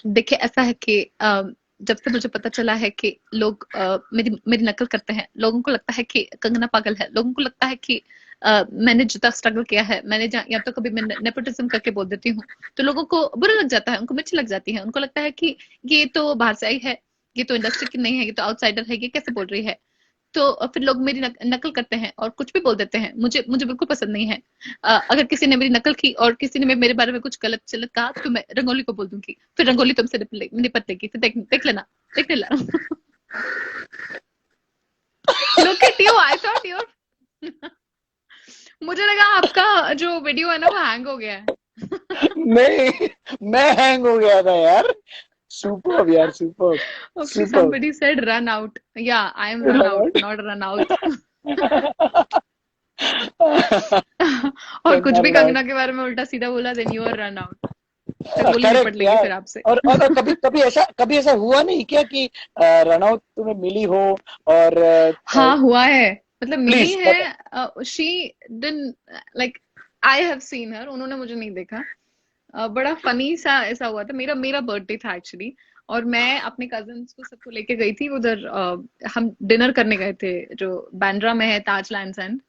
S2: देखिए ऐसा है कि जब से मुझे पता चला है कि लोग मेरी मेरी नकल करते हैं, लोगों को लगता है कि कंगना पागल है, लोगों को लगता है कि मैंने जितना स्ट्रगल किया है, मैंने या तो कभी मैं नेपोटिज्म करके बोल देती हूँ, तो लोगों को बुरा लग जाता है, उनको मिर्ची लग जाती है, उनको लगता है कि ये तो बाहर से आई है, ये तो इंडस्ट्री की नहीं है, ये तो आउटसाइडर है, ये कैसे बोल रही है। तो फिर लोग मेरी नकल करते हैं और कुछ भी बोल देते हैं, मुझे मुझे बिल्कुल पसंद नहीं है। अगर किसी ने मेरी नकल की और किसी ने मेरे बारे में कुछ गलत चलत कहा, तो मैं रंगोली को बोल दूंगी, फिर रंगोली तुमसे निपटेगी, फिर देख लेना, देख लेना। Look at you, I thought you. मुझे लगा आपका जो वीडियो है ना वो हैंग हो गया है।
S1: नहीं, मैं हैंग हो गया था यार। सुपर यार, super.
S2: Okay,
S1: super.
S2: somebody said run out. Yeah, I am run out, not run out. और कुछ
S1: कंगना
S2: भी
S1: रनौत।
S2: कंगना के बारे में उल्टा सीधा बोला, then you are run out. Rangoli निपट
S1: करेक्ट
S2: लेगी
S1: यार।
S2: फिर आपसे।
S1: और कभी कभी ऐसा हुआ नहीं क्या कि रनौत तुम्हें मिली हो? और
S2: हाँ हुआ है, मतलब मिली
S1: प्लीज बताओ।
S2: है। She didn't, like, I have seen हर, उन्होंने मुझे नहीं देखा। बड़ा फनी सा ऐसा हुआ था, मेरा मेरा बर्थडे था एक्चुअली, और मैं अपने कजन्स को सबको लेके गई थी उधर। हम डिनर करने गए थे, जो बांद्रा में है, ताज लैंड्स एंड।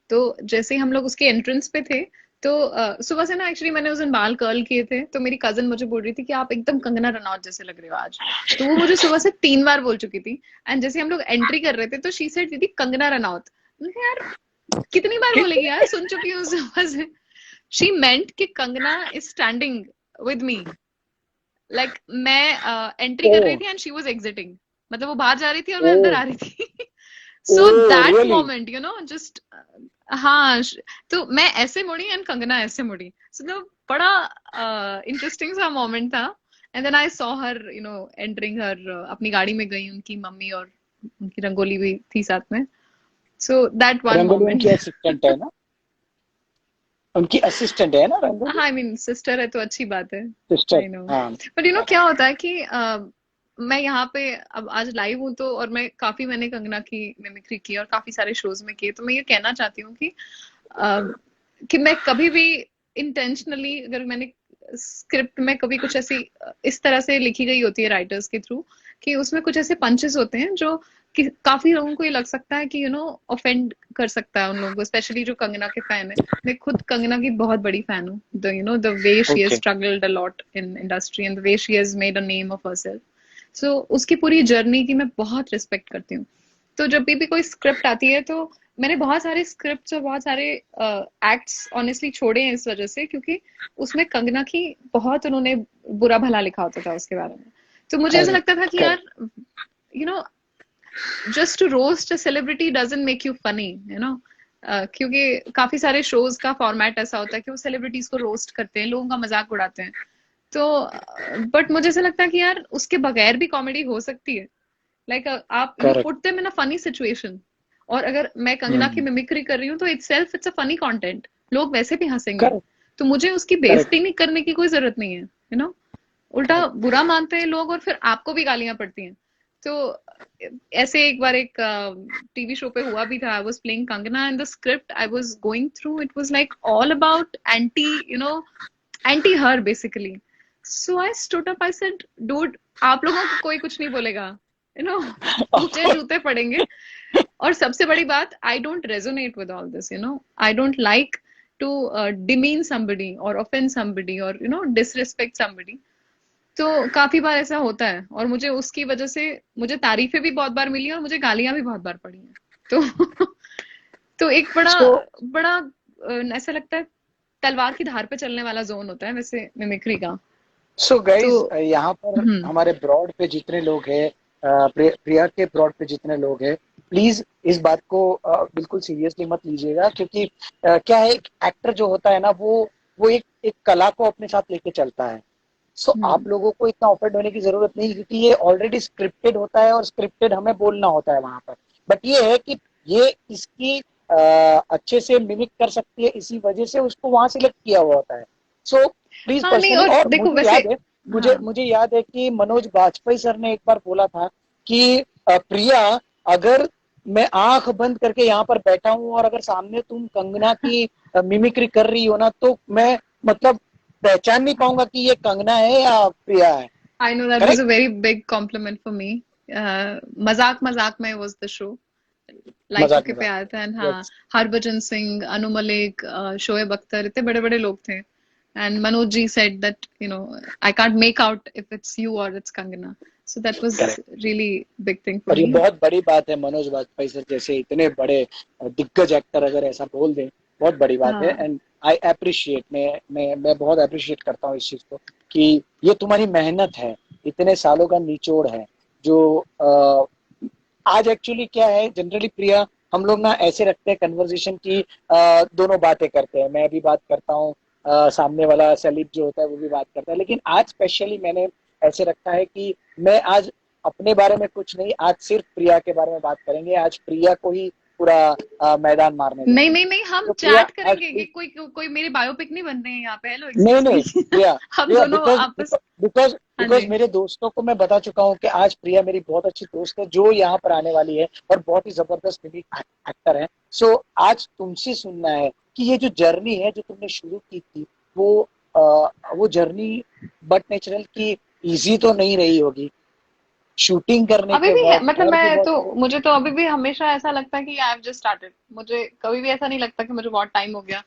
S2: तो जैसे ही हम लोग उसके एंट्रेंस पे थे, तो सुबह से ना एक्चुअली मैंने उस दिन बाल कर्ल किए थे, तो मेरी कजन मुझे बोल रही थी कि आप एकदम कंगना रनौत जैसे लग रहे हो आज। तो वो मुझे सुबह से 3 बार बोल चुकी थी। एंड जैसे हम लोग एंट्री कर रहे थे, तो शी सेड दीदी कंगना रनौत। मैंने कहा, यार कितनी बार बोलेगी यार, सुन चुकी हूँ सुबह से। शी मेंट कि Kangana is standing with me, like मैं एंट्री
S1: ओ,
S2: कर रही थी एंड शी वाज एग्जिटिंग, मतलब वो बाहर जा रही थी और मैं
S1: ओ,
S2: अंदर आ रही थी।
S1: Oh,
S2: so that
S1: really?
S2: Moment you know just, हाँ तो मैं ऐसे मुड़ी एंड कंगना ऐसे मुड़ी, सो so, बड़ा इंटरेस्टिंग सा मोमेंट था। And then I saw her you know entering her, अपनी गाड़ी में गई, उनकी मम्मी और उनकी रंगोली भी थी साथ में। सो दैट वन
S1: रंगोली उनकी
S2: मोमेंट।
S1: असिस्टेंट है ना? उनकी असिस्टेंट है ना रंगोली?
S2: हाँ, आई मीन सिस्टर है तो अच्छी बात है।
S1: Sister,
S2: I know.
S1: हाँ।
S2: बट यू नो क्या होता है कि मैं यहाँ पे अब आज लाइव हूँ, तो और मैं काफी, मैंने कंगना की मिमिक्री की और काफी सारे शोज में की, तो मैं ये कहना चाहती हूँ अ, कि मैं कभी भी इंटेंशनली, अगर मैंने स्क्रिप्ट में कभी कुछ ऐसी इस तरह से लिखी गई होती है राइटर्स के थ्रू, कि उसमें कुछ ऐसे पंचेस होते हैं जो कि काफी लोगों को ये लग सकता है कि यू नो ऑफेंड कर सकता है उन लोगों को, स्पेशली जो कंगना के फैन है। मैं खुद कंगना की बहुत बड़ी फैन हूँ, the you know the way she has
S1: okay.
S2: Struggled a lot in industry and the way she has made a name of herself. सो उसकी पूरी जर्नी की मैं बहुत रिस्पेक्ट करती हूँ। तो जब भी कोई स्क्रिप्ट आती है, तो मैंने बहुत सारे स्क्रिप्ट्स और बहुत सारे एक्ट्स ऑनेस्टली छोड़े हैं इस वजह से, क्योंकि उसमें कंगना की बहुत उन्होंने बुरा भला लिखा होता था उसके बारे में। तो मुझे ऐसा
S1: करेक्ट,
S2: लगता था कि यार,
S1: correct.
S2: You know just to roast a celebrity doesn't make you funny, you know. क्योंकि काफी सारे शोज का फॉर्मेट ऐसा होता है कि वो सेलिब्रिटीज को रोस्ट करते हैं, लोगों का मजाक उड़ाते हैं। तो बट मुझे ऐसा लगता है कि यार उसके बगैर भी कॉमेडी हो सकती है। लाइक आप you
S1: correct.
S2: Put them in a funny situation, और अगर मैं कंगना की
S1: हम्म।
S2: मिमिक्री कर रही हूँ, तो इट्स अ फनी कंटेंट, लोग वैसे भी हंसेंगे।
S1: करेक्ट,
S2: तो मुझे उसकी
S1: करेक्ट,
S2: बेइज्जती नहीं करने की कोई जरूरत नहीं है, यू नो। उल्टा
S1: करेक्ट।
S2: बुरा मानते हैं लोग और फिर आपको भी गालियां पड़ती हैं। तो ऐसे एक बार एक टीवी शो पे हुआ भी था, आई was playing Kangana and the script I was going through, it was like all about anti, you know, anti her basically. So I stood up, I said dude, आप लोगों को कोई कुछ नहीं बोलेगा, यू नो। मुझे जूते पड़ेंगे। और सबसे बड़ी बात, I don't resonate with all this, you know. I don't like to demean somebody और offend somebody और you know disrespect somebody। तो काफी बार ऐसा होता है, और मुझे उसकी वजह से मुझे तारीफें भी बहुत बार मिली और मुझे गालियां भी बहुत बार पड़ी हैं। तो तो एक बड़ा
S1: So,
S2: बड़ा ऐसा लगता है तलवार की धार पे चलने वाला जोन होता है वैसे मिमिक्री का।
S1: सो
S2: तो
S1: गाइज, यहाँ पर
S2: हम्म
S1: हमारे ब्रॉड पे जितने लोग हैं, प्रिया के ब्रॉड पे जितने लोग हैं, प्लीज इस बात को बिल्कुल सीरियसली मत लीजिएगा, क्योंकि क्या है, एक एक्टर जो होता है ना, वो एक कला को अपने साथ लेके चलता है। सो
S2: हम्म
S1: आप लोगों को इतना ऑफेंड होने की जरूरत नहीं, क्योंकि ये ऑलरेडी स्क्रिप्टेड होता है और स्क्रिप्टेड हमें बोलना होता है वहां पर। बट ये है कि ये इसकी अच्छे से मिमिक कर सकती है, इसी वजह से उसको वहां सिलेक्ट किया हुआ होता है। सो प्लीज
S2: हाँ नहीं,
S1: पर्सनली,
S2: और
S1: और
S2: देखो
S1: मुझे
S2: वैसे
S1: याद है, मुझे
S2: हाँ
S1: मुझे याद है कि मनोज बाजपेयी सर ने एक बार बोला था कि प्रिया, अगर मैं आंख बंद करके यहाँ पर बैठा हूँ और अगर सामने तुम कंगना की मिमिक्री कर रही हो ना, तो मैं मतलब पहचान नहीं पाऊंगा कि ये कंगना है या प्रिया है।
S2: आई know that was a
S1: correct.
S2: Very big complement for me. मजाक मजाक में वाज द शो, लाइका
S1: मजाक
S2: के पे
S1: मजाक।
S2: आया था। एंड हाँ,
S1: यस।
S2: हरभजन सिंह, अनु मलिक, शोएब अख्तर, इतने बड़े बड़े लोग थे। And Manoj ji said that I can't make out if it's you or it's Kangana. So that was
S1: correct.
S2: really big thing for
S1: और ये
S2: me.
S1: बहुत बड़ी बात है, मनोज बाजपेयी सर जैसे इतने बड़े दिग्गज एक्टर अगर ऐसा बोल दें, बहुत बड़ी बात है।
S2: हाँ
S1: एंड आई अप्रिशिएट, मैं बहुत अप्रिशिएट करता हूँ इस चीज को, कि ये तुम्हारी मेहनत है, इतने सालों का निचोड़ है, जो आज एक्चुअली क्या है, जनरली प्रिया, हम लोग ना ऐसे रखते हैं कन्वर्सेशन की, दोनों बातें करते हैं, मैं भी बात करता हूँ, सामने वाला सलीब जो होता है वो भी बात करता है, लेकिन आज स्पेशली मैंने ऐसे रखा है कि मैं आज अपने बारे में कुछ नहीं, आज सिर्फ प्रिया के बारे में बात करेंगे, आज प्रिया को ही पूरा मैदान मारने
S2: नहीं
S1: देंगे।
S2: नहीं नहीं, हम
S1: तो प्रिया
S2: चैट
S1: आज
S2: करेंगे कि कोई मेरी बायोपिक नहीं बन रही है यहाँ पे। हेलो,
S1: नहीं
S2: एक्सक्यूज
S1: नहीं,
S2: मी।
S1: प्रिया,
S2: हम
S1: प्रिया,
S2: दोनों
S1: बिकॉज
S2: आपस।
S1: बिकॉज
S2: हाँ
S1: बिकॉज
S2: जी।
S1: मेरे दोस्तों को मैं बता चुका हूँ कि आज प्रिया मेरी बहुत अच्छी दोस्त है, जो यहाँ पर आने वाली है और बहुत ही जबरदस्त मिमिक एक्टर है। सो आज तुमसे सुनना है कि ये जो जर्नी है जो तुमने शुरू की थी, वो वो जर्नी बट नेचुरल की इजी तो नहीं रही होगी, शूटिंग करने
S2: अभी
S1: के
S2: भी है,
S1: वक्त
S2: मतलब
S1: और भी
S2: मैं
S1: बहुत
S2: तो
S1: सारे।
S2: मुझे तो अभी भी हमेशा ऐसा लगता है कि आई हैव जस्ट स्टार्टेड। मुझे कभी भी ऐसा नहीं लगता कि मुझे बहुत टाइम हो गया।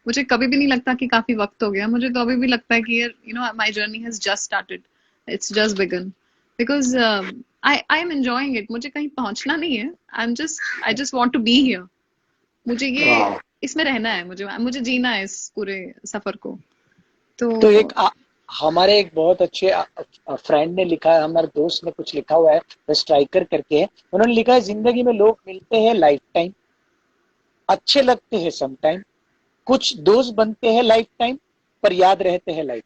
S2: मुझे कभी भी नहीं लगता कि काफी वक्त हो गया। मुझे तो अभी भी लगता है कि my journey has just started, it's just began. Because I am enjoying it. मुझे कहीं पहुंचना नहीं है। I just want to be here. मुझे ये
S1: वाह।
S2: इसमें रहना है। मुझे मुझे जीना है इस पूरे सफर को। तो
S1: तो हमारे एक बहुत अच्छे फ्रेंड ने लिखा है, हमारे दोस्त ने कुछ लिखा हुआ है, स्ट्राइकर करके है, उन्होंने लिखा है, जिंदगी में लोग मिलते हैं लाइफ टाइम, अच्छे लगते हैं सम टाइम, कुछ दोस्त बनते हैं लाइफ टाइम, पर याद रहते हैं life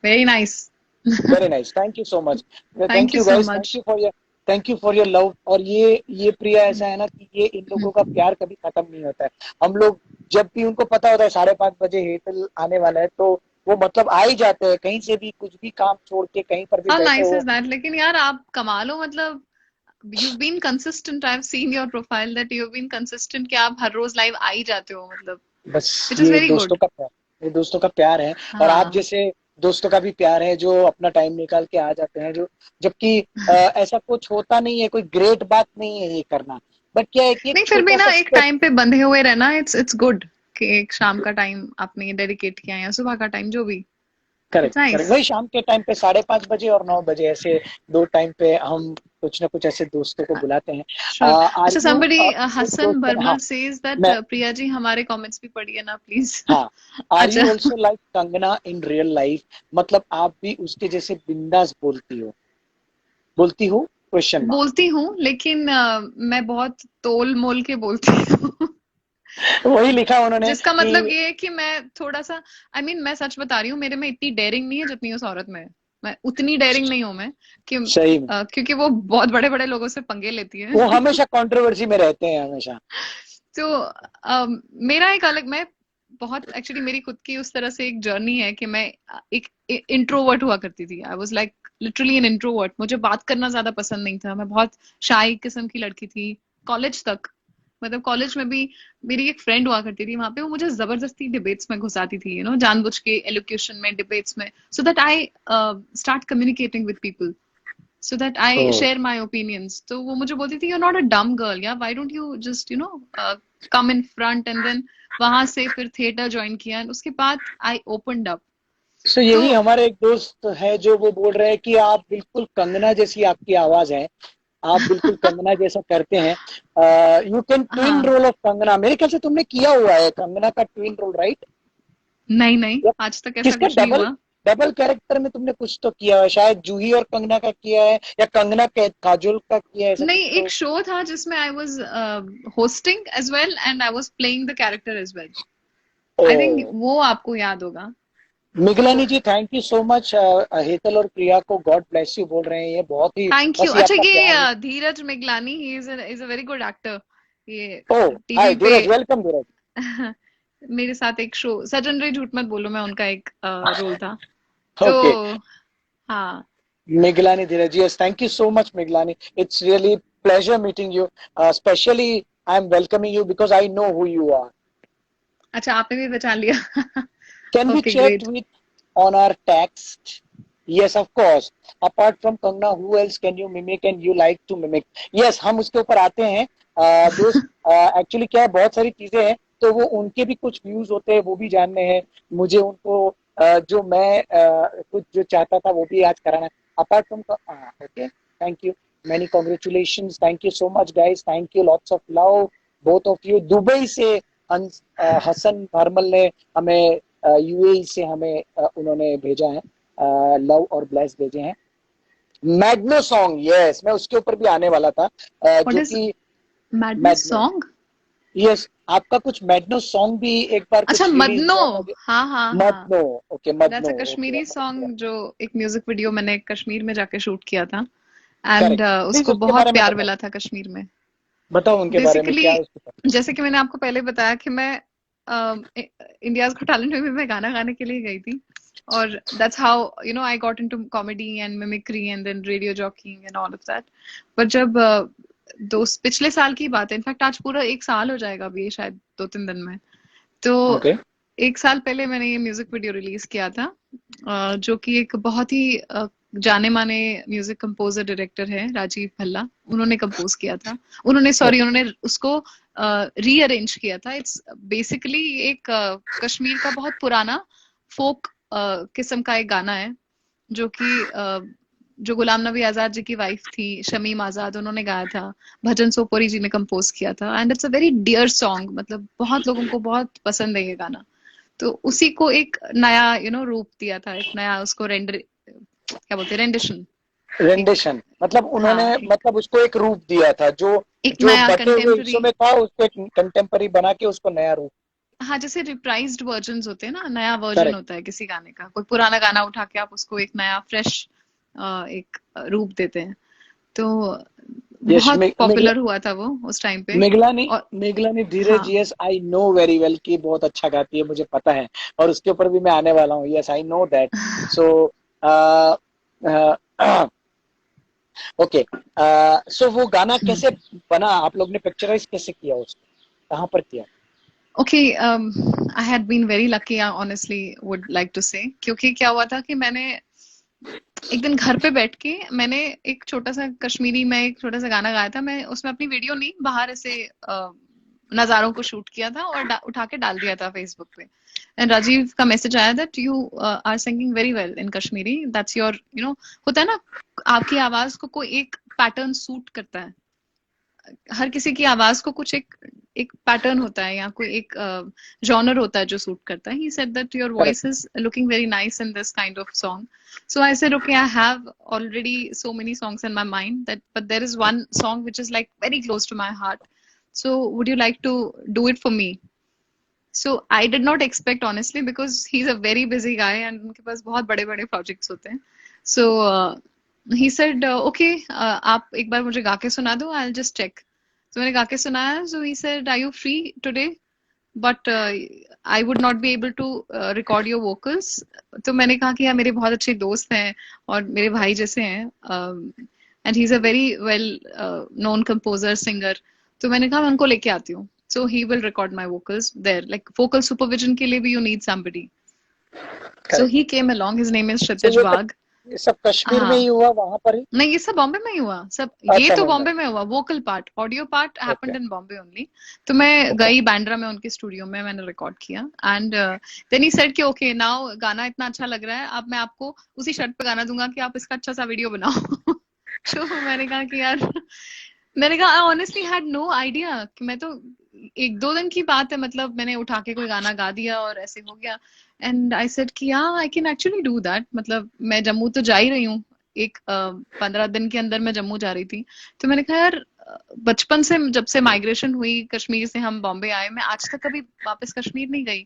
S2: very nice.
S1: Time. Very nice, thank you so much.
S2: Thank
S1: thank
S2: you
S1: you
S2: so
S1: guys,
S2: much.
S1: Thank you for your love. और ये प्रिया ऐसा है ना कि ये इन लोगों का प्यार कभी खत्म नहीं होता है। हम लोग जब भी उनको पता होता है 5:30 बजे हेतल आने वाला है, तो वो मतलब आ ही जाते हैं, कहीं से भी कुछ भी काम छोड़ के कहीं पर भी
S2: हाउ
S1: बैठे
S2: नाइस
S1: हो।
S2: Is that. लेकिन यार आप कमाल हो। मतलब you've been consistent. I've seen your profile that you've been consistent कि आप हर रोज लाइव आ ही जाते हो, मतलब
S1: बस
S2: which is
S1: ये
S2: very
S1: दोस्तों
S2: good.
S1: का प्यार, ये दोस्तों का प्यार है, और आप
S2: हाँ
S1: जैसे दोस्तों का भी प्यार है जो अपना टाइम निकाल के आ जाते हैं, जो जबकि ऐसा कुछ होता नहीं है, कोई ग्रेट बात नहीं है ये करना, बट क्या है कि एक
S2: नहीं, फिर भी
S1: छोटा
S2: ना
S1: सा
S2: एक
S1: स्टेप।
S2: टाइम पे बंधे हुए रहना, इट्स गुड कि एक शाम का टाइम आपने डेडिकेट किया या सुबह का टाइम, जो भी।
S1: Correct
S2: it's nice.
S1: करेक्ट, वही शाम के टाइम पे 5:30 बजे और 9 बजे, ऐसे दो टाइम पे हम कुछ ना कुछ ऐसे दोस्तों को बुलाते हैं।
S2: श्योर।
S1: आर
S2: अच्छा,
S1: यू
S2: somebody
S1: एक
S2: हसन
S1: क्वेश्चन, हाँ,
S2: भरमल सेज दैट
S1: मैं,
S2: प्रिया जी हमारे कमेंट्स भी पढ़िए ना प्लीज।
S1: हाँ, आर यू
S2: अच्छा,
S1: also like Kangana in real life, मतलब आप भी उसके जैसे बिंदास बोलती हो, क्वेश्चन मार्क।
S2: बोलती हूँ लेकिन मैं बहुत तोल मोल के बोलती हूँ।
S1: वही लिखा उन्होंने
S2: जिसका
S1: कि
S2: मतलब ये है कि मैं थोड़ा सा मैं सच बता रही हूँ, मेरे में इतनी डेयरिंग नहीं है जितनी उस औरत में है। मैं उतनी डेयरिंग नहीं हूं मैं कि
S1: सही में
S2: क्योंकि वो बहुत बड़े बड़े लोगों से पंगे लेती है।
S1: वो हमेशा कंट्रोवर्सी में रहते हैं हमेशा।
S2: तो मेरा एक अलग, मैं बहुत एक्चुअली मेरी खुद की उस तरह से एक जर्नी है कि मैं एक इंट्रोवर्ट हुआ करती थी। I was like literally an introvert. मुझे बात करना ज्यादा पसंद नहीं था। मैं बहुत शाई किस्म की लड़की थी कॉलेज तक। मतलब कॉलेज में भी मेरी एक फ्रेंड हुआ करती थी वहां पे, वो मुझे जबरदस्ती डिबेट्स में घुसाती थी, जानबूझ के एलोक्यूशन में, डिबेट्स में, so that I start communicating with people, so that I
S1: oh,
S2: share my opinions. तो वो मुझे बोलती थी, you're not a dumb girl, yeah, why don't you just come in front, and then वहां से फिर थिएटर ज्वाइन किया, and उसके बाद I opened up.
S1: सो
S2: तो
S1: यही हमारे एक दोस्त है जो वो बोल रहे हैं कि आप बिल्कुल कंगना जैसी आपकी आवाज है, आप बिल्कुल कंगना जैसा करते हैं. यू कैन ट्विन
S2: हाँ.
S1: Role of Kangana. मेरे ख्याल से तुमने किया हुआ है कंगना का ट्विन रोल, राइट?
S2: नहीं नहीं,
S1: या
S2: आज तक ऐसा
S1: किसका
S2: कुछ नहीं
S1: डबल
S2: हुआ.
S1: डबल कैरेक्टर में तुमने कुछ तो किया है, शायद जूही और कंगना का किया है, या कंगना के काजोल का किया है, ऐसा कुछ
S2: नहीं, एक
S1: तो.
S2: शो था जिसमें I was hosting as well and I was playing the character as well.
S1: Oh,
S2: I think वो आपको याद होगा.
S1: मिगलानी
S2: तो
S1: ji, thank you so much. Hetal और प्रिया को गॉड ब्लेस यू बोल रहे हैं, ये बहुत ही
S2: थैंक यू.
S1: बस ये
S2: अच्छा,
S1: आपका
S2: ये
S1: प्यार है.
S2: Dheeraj Miglani, he is a very good actor. ये
S1: ओ,
S2: टीवी
S1: हाय
S2: पे
S1: धीरज, वेलकम धीरज.
S2: मेरे साथ एक शो सजन रे झूठ मत बोलो में उनका एक रोल था. तो
S1: ओके.
S2: हाँ.
S1: Miglani Dheeraj, yes, thank you so much, Miglani. It's really pleasure meeting you. Especially, I'm welcoming you because I know who you are.
S2: अच्छा, आपने भी पहचान लिया.
S1: Can we
S2: okay,
S1: chat
S2: great.
S1: with on our text? Yes, of course. Apart from Kangna, who else can you mimic and you like to mimic? Yes, हम उसके ऊपर आते हैं. दोस्त, एक्चुअली क्या है, बहुत सारी चीजें हैं, तो वो उनके भी कुछ व्यूज होते हैं, वो भी जानने हैं मुझे. उनको जो मैं कुछ जो चाहता था वो भी आज कराना है. Apart from, okay, thank you, many congratulations, thank you so much guys, thank you, lots of love both of you. Dubai से हसन भरमल ने हमें, यूएई से हमें उन्होंने भेजा है, लव और ब्लेस भेजे हैं. मैग्नो सॉन्ग, यस, मैं उसके ऊपर भी आने वाला था,
S2: व्हाट
S1: जो
S2: इज
S1: कि
S2: मैडनेस
S1: मैग्नो,
S2: सॉन्ग?
S1: यस, आपका कुछ मैग्नो सॉन्ग भी एक बार
S2: अच्छा,
S1: कुछ रिलीज
S2: मदनो.
S1: हुआ था.
S2: हाँ हाँ हाँ.
S1: Madno, okay,
S2: that's
S1: Madno,
S2: uh
S1: okay,
S2: Kashmiri song, जो एक म्यूजिक वीडियो मैंने कश्मीर में जाके शूट किया था. And
S1: correct. प्लीज
S2: उसको
S1: उसके
S2: बहुत
S1: बारे में
S2: प्यार
S1: बताओ.
S2: मिला था कश्मीर में.
S1: बताओ उनके बारे में
S2: बेसिकली,
S1: क्या है उसके बारे
S2: जैसे कि मैंने आपको पहले बताया कि मैं इंडियाज गॉट टैलेंट में भी मैं गाना गाने के लिए गई थी. और that's how I got into comedy and mimicry and then radio jockeying and all of that. पर जब पिछले साल की बात है, इनफैक्ट आज पूरा एक साल हो जाएगा अभी, ये शायद 2-3 दिन में. तो
S1: में. ओके.
S2: एक साल पहले मैंने ये म्यूजिक वीडियो रिलीज किया था, जो कि एक बहुत ही जाने माने म्यूजिक कंपोजर डायरेक्टर है, राजीव भल्ला. उन्होंने कंपोज किया था.
S1: ओके.
S2: उन्होंने उसको रीअरेंज किया था. इट्स बेसिकली एक कश्मीर का बहुत पुराना फोक किस्म का एक गाना है, जो कि जो गुलाम नबी आजाद जी की वाइफ थी, शमीम आजाद, उन्होंने गाया था. भजन सोपोरी जी ने कंपोज किया था. And it's a very dear song, मतलब बहुत लोगों को बहुत पसंद है ये गाना. तो उसी को एक नया रूप दिया था, एक नया उसको रेंडर, क्या बोलते हैं, रेंडिशन. एक,
S1: रेंडिशन मतलब उन्होंने,
S2: हाँ,
S1: मतलब उसको एक रूप दिया था, जो
S2: एक
S1: जो
S2: नया
S1: बटे हुए
S2: कंटेम्पररी.
S1: हिस्सों में था उसको एक कंटेम्पररी बना के उसको नया रूप.
S2: हाँ, जैसे रिप्राइज्ड वर्जन्स होते हैं ना, नया वर्जन
S1: करेक्ट.
S2: होता है किसी गाने का. कोई पुराना गाना उठा के आप उसको एक नया फ्रेश एक रूप देते हैं. तो
S1: यस.
S2: बहुत पॉपुलर हुआ था वो उस टाइम पे.
S1: मेघलानी,
S2: और
S1: मेघलानी धीरज,
S2: हाँ.
S1: Yes, I know very well कि बहुत अच्छा गाती है, मुझे पता है, और उसके ऊपर भी मैं आने वाला हूँ. Yes, I know that. So okay. So वो गाना कैसे बना, आप लोग ने पिक्चराइज कैसे किया उसको, कहाँ पर किया?
S2: Okay, I had been very lucky, I honestly would like to say. क्योंकि क्या हुआ था कि मैंने एक दिन घर पे बैठ के मैंने एक छोटा सा कश्मीरी में एक छोटा सा गाना गाया था. मैं उसमें अपनी वीडियो नहीं, बाहर ऐसे नजारों को शूट किया था और उठा के डाल दिया था फेसबुक पे. एंड राजीव का मैसेज आया that you are singing very well in Kashmiri, that's your होता है ना, आपकी आवाज को कोई एक पैटर्न सूट करता है. हर किसी की आवाज को कुछ एक एक पैटर्न होता है, या कोई एक जॉनर होता है जो सूट करता है. He said that your
S1: correct.
S2: Voice is looking very nice in this kind of song. So I said, okay, I have already so many songs in my mind, that but there is one song which is like very close to my heart. So would you like to do it for me? So I did not expect, honestly, because he's a very busy guy and उनके पास बहुत बड़े बड़े projects होते हैं. So he said, okay, आप एक बार मुझे गा के सुना दो, I'll just check. So मैंने गा के सुनाया. So he said, are you free today? But I would not be able to record your vocals. तो मैंने कहा कि यार मेरे बहुत अच्छे दोस्त हैं और मेरे भाई जैसे हैं, and he's a very well known composer, singer. तो मैंने कहा मैं उनको लेके आती हूँ. So he will record my vocals there. Like vocal supervision के लिए भी you need somebody. So
S1: correct.
S2: he came along. His name is
S1: तो
S2: Kshitij Wagh.
S1: ये सब कश्मीर में
S2: हाँ.
S1: ही हुआ, वहां पर ही?
S2: नहीं, ये सब बॉम्बे में ही हुआ सब. ये
S1: अच्छा,
S2: तो
S1: मुंबई.
S2: बॉम्बे में हुआ, vocal part, audio part
S1: okay.
S2: Happened in Bombay only. तो मैं
S1: ओके.
S2: गई बांद्रा में उनके स्टूडियो में, मैंने रिकॉर्ड किया. एंड देन ही सेड कि ओके, नाउ गाना इतना अच्छा लग रहा है, अब मैं आपको उसी शर्त पे गाना दूंगा कि आप इसका अच्छा सा वीडियो बनाओ. तो मैंने कहा कि यार, मैंने कहा I honestly had no idea कि मैं तो, एक दो दिन की बात है, मतलब मैंने उठा के कोई गाना गा दिया और ऐसे हो गया। एंड आई सेड कि हाँ, I can actually do that, मतलब मैं जम्मू तो जा ही रही हूँ, एक 15 दिन के अंदर मैं जम्मू जा रही थी। तो मैंने कहा यार, बचपन से जब से माइग्रेशन हुई कश्मीर से, हम बॉम्बे आए, मैं आज तक कभी वापस कश्मीर नहीं गई।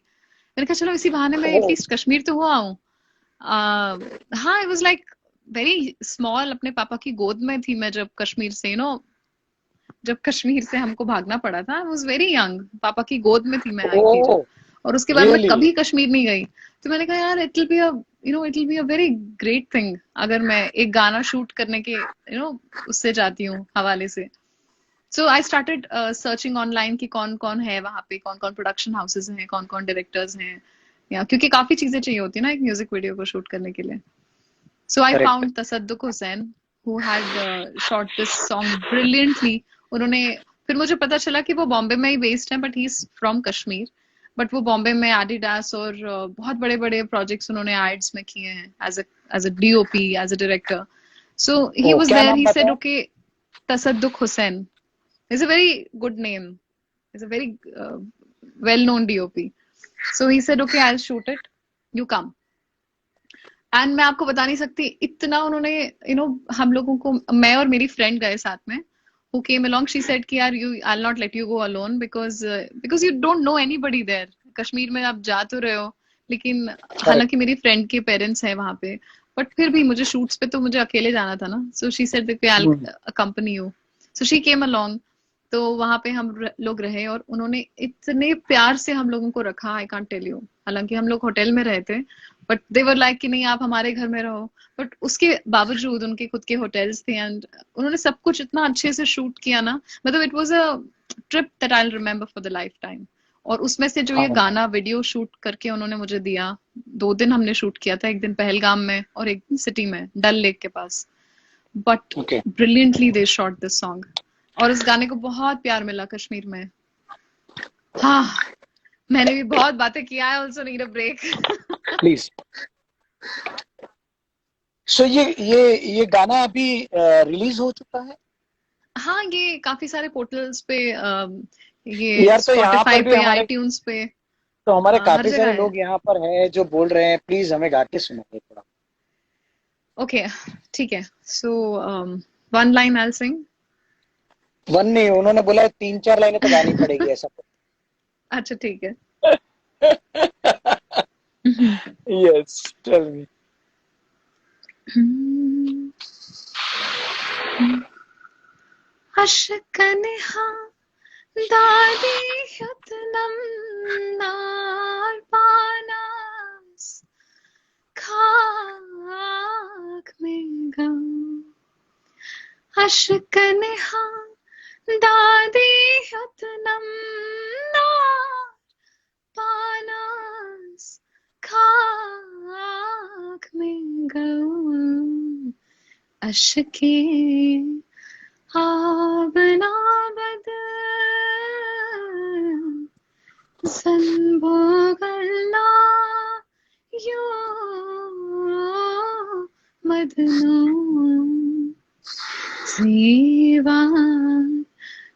S2: मैंने कहा चलो इसी बहाने मैं
S3: ओह,
S2: एटलीस्ट कश्मीर तो हुआ हूँ। हाँ, I was like very small, अपने पापा की गोद में थी मैं जब कश्मीर से, जब कश्मीर से हमको भागना पड़ा था, आई वाज वेरी यंग, पापा की गोद में थी मैं, आई थी जब।
S3: ओह,
S2: और उसके बाद मैं
S3: रियली?
S2: कभी कश्मीर नहीं गई। तो मैंने कहा यार, it will be a very great thing अगर मैं एक गाना शूट करने के उससे जाती हूँ, हवाले से। सो आई स्टार्टेड सर्चिंग ऑनलाइन कि कौन कौन है वहाँ पे, कौन कौन प्रोडक्शन हाउसेज हैं, कौन कौन डायरेक्टर्स हैं, या क्योंकि काफी चीजें चाहिए होती है ना एक म्यूजिक वीडियो को शूट करने के लिए। So I
S3: correct.
S2: found Tasadduq Hussain, who had shot this song brilliantly. उन्होंने, फिर मुझे पता चला कि वो बॉम्बे में ही बेस्ड हैं, but he is from Kashmir. But वो बॉम्बे में एडिडास और बहुत बड़े बड़े प्रोजेक्ट्स उन्होंने एड्स में किए हैं, as a DOP, as a director. So he
S3: oh,
S2: was
S3: क्या
S2: देयर,
S3: नाम
S2: ही सेड
S3: बताया?
S2: Okay, Tasadduq Hussain is a very good name, is a very well known DOP. So he said okay, I'll shoot it, you come. And मैं आपको बता नहीं सकती, इतना उन्होंने हम लोगों को, मैं और मेरी फ्रेंड गए साथ में, who came along, she said कि यार, I'll not let you go alone because you don't know anybody there. Kashmir में आप जा तो रहे हो, लेकिन
S3: करेक्ट।
S2: हालांकि मेरी फ्रेंड के पेरेंट्स हैं वहां पे, बट फिर भी मुझे शूट्स पे तो मुझे अकेले जाना था ना। सो शी सेड कि I'll accompany you. So she came along. तो वहां पे हम लोग रहे, और उन्होंने इतने प्यार से हम लोगों को रखा, आई कांट टेल यू। हालांकि हम लोग होटल में रहे थे, बट दे वर लाइक कि नहीं, आप हमारे घर में रहो। बट उसके बावजूद उनके खुद के होटल्स थे, एंड उन्होंने सब कुछ इतना अच्छे से शूट किया ना, मतलब it was a trip that I will remember for the life time. और उसमें से जो ये
S3: हाँ।
S2: गाना वीडियो शूट करके उन्होंने मुझे दिया, 2 दिन हमने शूट किया था, एक दिन पहलगाम में और एक दिन सिटी में, डल लेक के पास। But
S3: okay.
S2: Brilliantly they shot this song, और इस गाने को बहुत प्यार मिला कश्मीर में। हाँ, मैंने भी बहुत बातें किया, I also need a break.
S3: Please. So ये गाना अभी रिलीज हो चुका है?
S2: हाँ, ये काफी सारे पोर्टल्स पे, ये
S3: यार तो यहाँ
S2: स्पॉटिफाई
S3: पर भी
S2: पे,
S3: हमारे
S2: आईट्यून्स पे,
S3: तो हमारे
S2: हर
S3: काफी
S2: जगह
S3: सारे
S2: है।
S3: लोग यहाँ पर हैं जो बोल रहे हैं, प्लीज हमें गा के सुनाइए थोड़ा।
S2: ओके, ठीक है। So one line I will sing.
S3: One नहीं, उन्होंने बोला है 3-4 लाइनें तो गानी पड़ेगी ऐसा।
S2: अच्छा, ठीक है।
S3: Yes, tell me.
S2: अशकन हाँ दादी युतनम नार पानास खाक में गम अशकन हाँ दादी युतनम नार पानास खाक में गम अशके आबना बद संभोगल्ला यो मदनो जीवान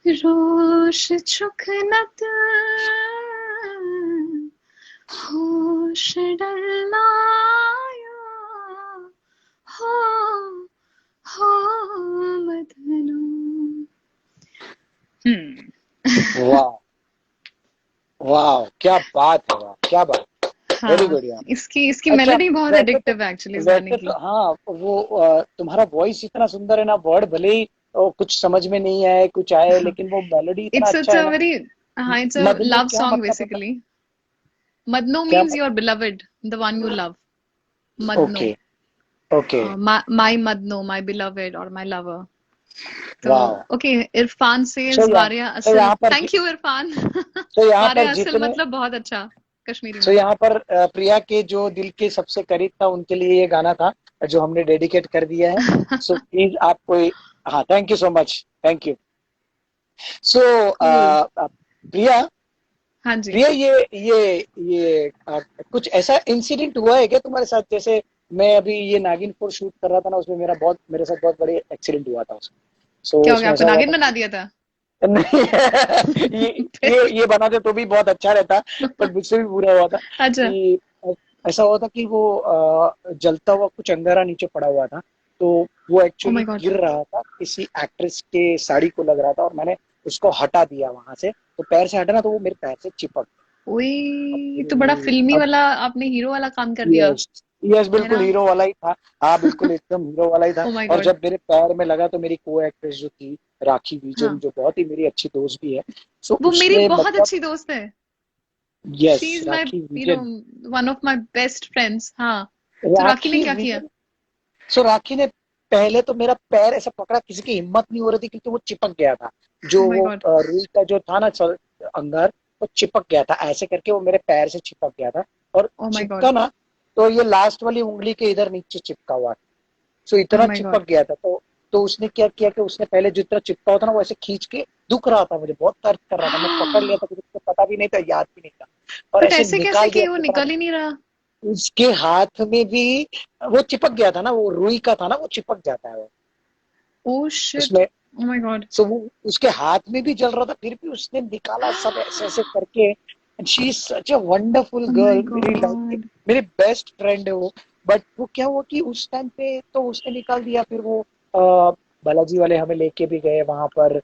S2: रोश चुकनत होश डल्लाया हो मदनो।
S3: वाह, वाह, क्या बात है, वाह क्या बात। वेरी
S2: हाँ,
S3: गुड यार।
S2: इसकी इसकी
S3: अच्छा,
S2: मेलोडी बहुत एडिक्टिव है एक्चुअली इस गाने
S3: वैसे
S2: की।
S3: तो हाँ, वो तुम्हारा वॉइस इतना सुंदर है ना, वर्ड भले ही कुछ समझ में नहीं आए, कुछ आए, लेकिन वो मेलोडी इतना
S2: इट्स
S3: अच्छा
S2: अ
S3: है ना।
S2: वेरी, हाँ, इट्स अ
S3: मदनू
S2: लव
S3: क्या
S2: सॉन्ग
S3: मतलब होता
S2: बेसिकली। Madno
S3: है? क्या?
S2: means your beloved, the one you love. Madno.
S3: Okay, okay.
S2: My Madno, my beloved or my lover.
S3: वाह।
S2: तो okay, Irfan
S3: सो
S2: says
S3: यहाँ
S2: वारिया
S3: सो
S2: असल,
S3: यहाँ पर
S2: thank you Irfan.
S3: सो यहाँ पर
S2: वारिया असल
S3: जितने
S2: मतलब बहुत अच्छा कश्मीरी
S3: सो
S2: में।
S3: यहाँ पर प्रिया के जो दिल के सबसे करीब था उनके लिए ये गाना था, जो हमने डेडिकेट कर दिया है। सो प्लीज आप कोई, हाँ, thank you so much, thank you. So
S2: Cool.
S3: प्रिया,
S2: हाँ जी।
S3: प्रिया, ये कुछ ऐसा इंसिडेंट हुआ है क्या तुम्हारे साथ, जैसे मैं अभी ये नागिन 4 शूट कर रहा था ना, उसमें मेरे साथ बहुत बड़े एक्सीडेंट हुआ था उसमें। सो
S2: क्या हो गया,
S3: उसमें
S2: आपको
S3: ऐसा हुआ
S2: नागिन
S3: था
S2: बना
S3: कि
S2: दिया था?
S3: नहीं ये बना दे तो भी बहुत अच्छा रहता, पर मुझसे भी बुरा हुआ था
S2: अच्छा।
S3: कि ऐसा हुआ था कि वो जलता हुआ कुछ अंगारा नीचे पड़ा हुआ था। तो वो
S2: ओ
S3: एक्चुअली
S2: माय गॉड।
S3: गिर रहा था, किसी एक्ट्रेस के साड़ी को लग रहा था, और मैंने उसको हटा दिया वहां से। तो पैर से हटा ना, तो वो मेरे पैर से चिपक
S2: ओए,
S3: गया।
S2: ये तो बड़ा फिल्मी
S3: अब
S2: वाला, आपने हीरो वाला काम कर दिया,
S3: यस, यस
S2: है
S3: बिल्कुल
S2: ना?
S3: हीरो वाला ही था। हाँ बिल्कुल एकदम हीरो वाला ही था।
S2: ओ माय
S3: और
S2: गॉड।
S3: जब मेरे पैर में लगा तो मेरी को एक्ट्रेस जो थी, राखी विजन,
S2: हाँ,
S3: जो बहुत ही मेरी अच्छी दोस्त भी है, सो
S2: वो मेरी
S3: उसने
S2: बहुत
S3: मतलब,
S2: अच्छी दोस्त है। She
S3: yes
S2: is my,
S3: rakhi vision,
S2: one of my best friends. हाँ। तो राखी ने
S3: राखी
S2: क्या किया?
S3: विजन। सो राखी ने पहले तो मेरा पैर ऐसा पकड़ा, किसी की हिम्मत नहीं हो रही थी क्योंकि वो चिपक गया था। जो
S2: ओ माय
S3: वो
S2: गॉड।
S3: रुई का जो था ना अंगार, वो चिपक गया था, ऐसे करके वो मेरे पैर से चिपक गया था। और
S2: ओ माय
S3: चिपका
S2: गॉड।
S3: ना, तो ये लास्ट वाली उंगली के इधर नीचे चिपका हुआ था। सो
S2: ओ
S3: इतना
S2: माय गॉड।
S3: चिपक गया था। तो उसने क्या किया कि उसने पहले जितना चिपका होता ना, वो ऐसे खींच के, दुख रहा था मुझे, बहुत दर्द कर रहा था, मैं पकड़ लिया था क्योंकि मुझे पता भी नहीं था, याद भी नहीं था, और
S2: बट
S3: ऐसे
S2: ऐसे कैसे
S3: निकाल
S2: कि
S3: दिया
S2: वो
S3: कितना।
S2: निकल ही नहीं रहा?
S3: उसके हाथ में भी वो चिपक गया था ना, वो रुई का था ना, वो चिपक जाता है वो
S2: ओ शिट।
S3: उसमें।
S2: Oh my God.
S3: सो वो उसके हाथ में भी जल रहा था, फिर भी उसने निकाला, सब ऐसे ऐसे करके। She is such a wonderful
S2: oh my
S3: girl, मेरी लाइफ की
S2: गॉड।
S3: मेरी बेस्ट फ्रेंड है वो। बट वो क्या हुआ कि उस टाइम पे तो उसने निकाल दिया, फिर वो बालाजी वाले हमें लेके भी गए वहां पर,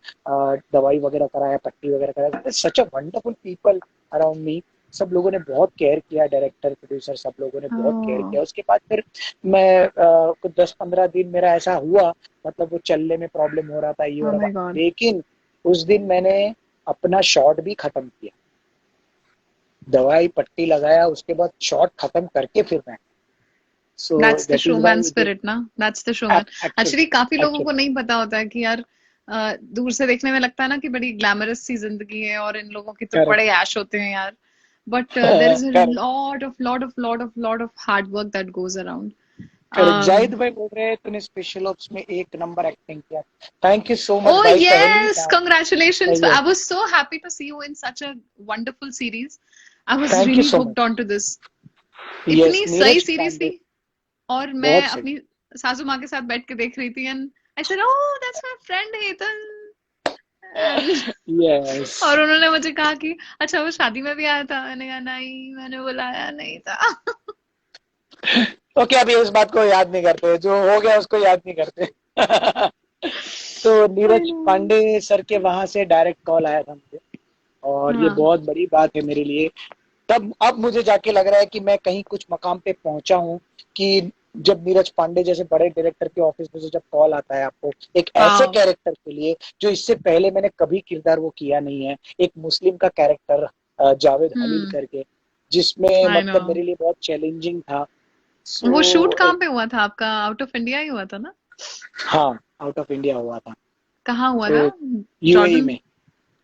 S3: दवाई वगैरह कराया, पट्टी वगैरह कराया, such a wonderful people around me. सब लोगों ने बहुत केयर किया, डायरेक्टर प्रोड्यूसर सब लोगों ने बहुत केयर
S2: ओह
S3: किया। उसके बाद फिर मैं कुछ 10-15 दिन मेरा ऐसा हुआ, मतलब वो चलने में प्रॉब्लम हो रहा था, ये हो रहा
S2: माय
S3: था,
S2: गॉड।
S3: लेकिन उस दिन मैंने अपना शॉट भी खत्म किया, दवाई पट्टी लगाया, उसके बाद शॉट खत्म करके फिर मैं, so
S2: that's the
S3: that is
S2: showman
S3: why
S2: spirit ना, that's the showman.
S3: Actually
S2: actually काफी लोगों को
S3: एक्चुअली
S2: नहीं पता होता है कि यार दूर से देखने में लगता है ना कि बड़ी ग्लैमरस सी जिंदगी है और इन लोगों के तो
S3: करेक्ट
S2: बड़े ऐश होते हैं यार। But there is a
S3: correct
S2: lot of hard work that goes around.
S3: Correct Zahid भाई बोल रहे हैं तूने स्पेशल ऑप्स में एक नंबर एक्टिंग किया। Thank you so much
S2: Oh
S3: भाई, पहली
S2: yes,
S3: बार।
S2: congratulations.
S3: ये
S2: I was so happy to see you in such a wonderful series. I was
S3: thank you
S2: really
S3: so
S2: hooked
S3: much.
S2: onto this.
S3: Yes
S2: इतनी सही
S3: Neeraj
S2: series थी।
S3: पांडे,
S2: और मैं
S3: बहुत सही।
S2: अपनी सासू माँ के साथ बैठ के देख रही थी and I said oh that's my friend Hetal. And
S3: yes
S2: और उन्होंने मुझे कहा कि अच्छा वो शादी में भी आया था, मैंने कहा नहीं मैंने बुलाया नहीं था।
S3: ओके, अभी इस बात को याद नहीं करते, जो हो गया उसको याद नहीं करते। तो
S2: I
S3: Neeraj
S2: know.
S3: Pandey sir के वहां से डायरेक्ट कॉल आया था मुझे, और ये
S2: हाँ।
S3: बहुत बड़ी बात है मेरे लिए। तब अब मुझे जाके लग रहा है कि मैं कहीं कुछ मकाम पे पहुंचा हूँ, कि जब नीरज पांडे जैसे बड़े डायरेक्टर के ऑफिस में से जब कॉल आता है आपको एक ऐसे
S2: वाओ।
S3: कैरेक्टर के लिए, जो इससे पहले मैंने कभी किरदार वो किया नहीं है, एक मुस्लिम का कैरेक्टर, जावेद हलील
S2: हम्म।
S3: करके, जिसमें
S2: आई नो।
S3: मतलब मेरे लिए बहुत चैलेंजिंग था।
S2: वो शूट
S3: सो
S2: कहाँ पे हुआ था आपका? आउट ऑफ इंडिया ही हुआ था ना?
S3: हाँ, आउट ऑफ इंडिया हुआ था।
S2: कहाँ हुआ
S3: तो
S2: था?
S3: UAE
S2: Jordan?
S3: में,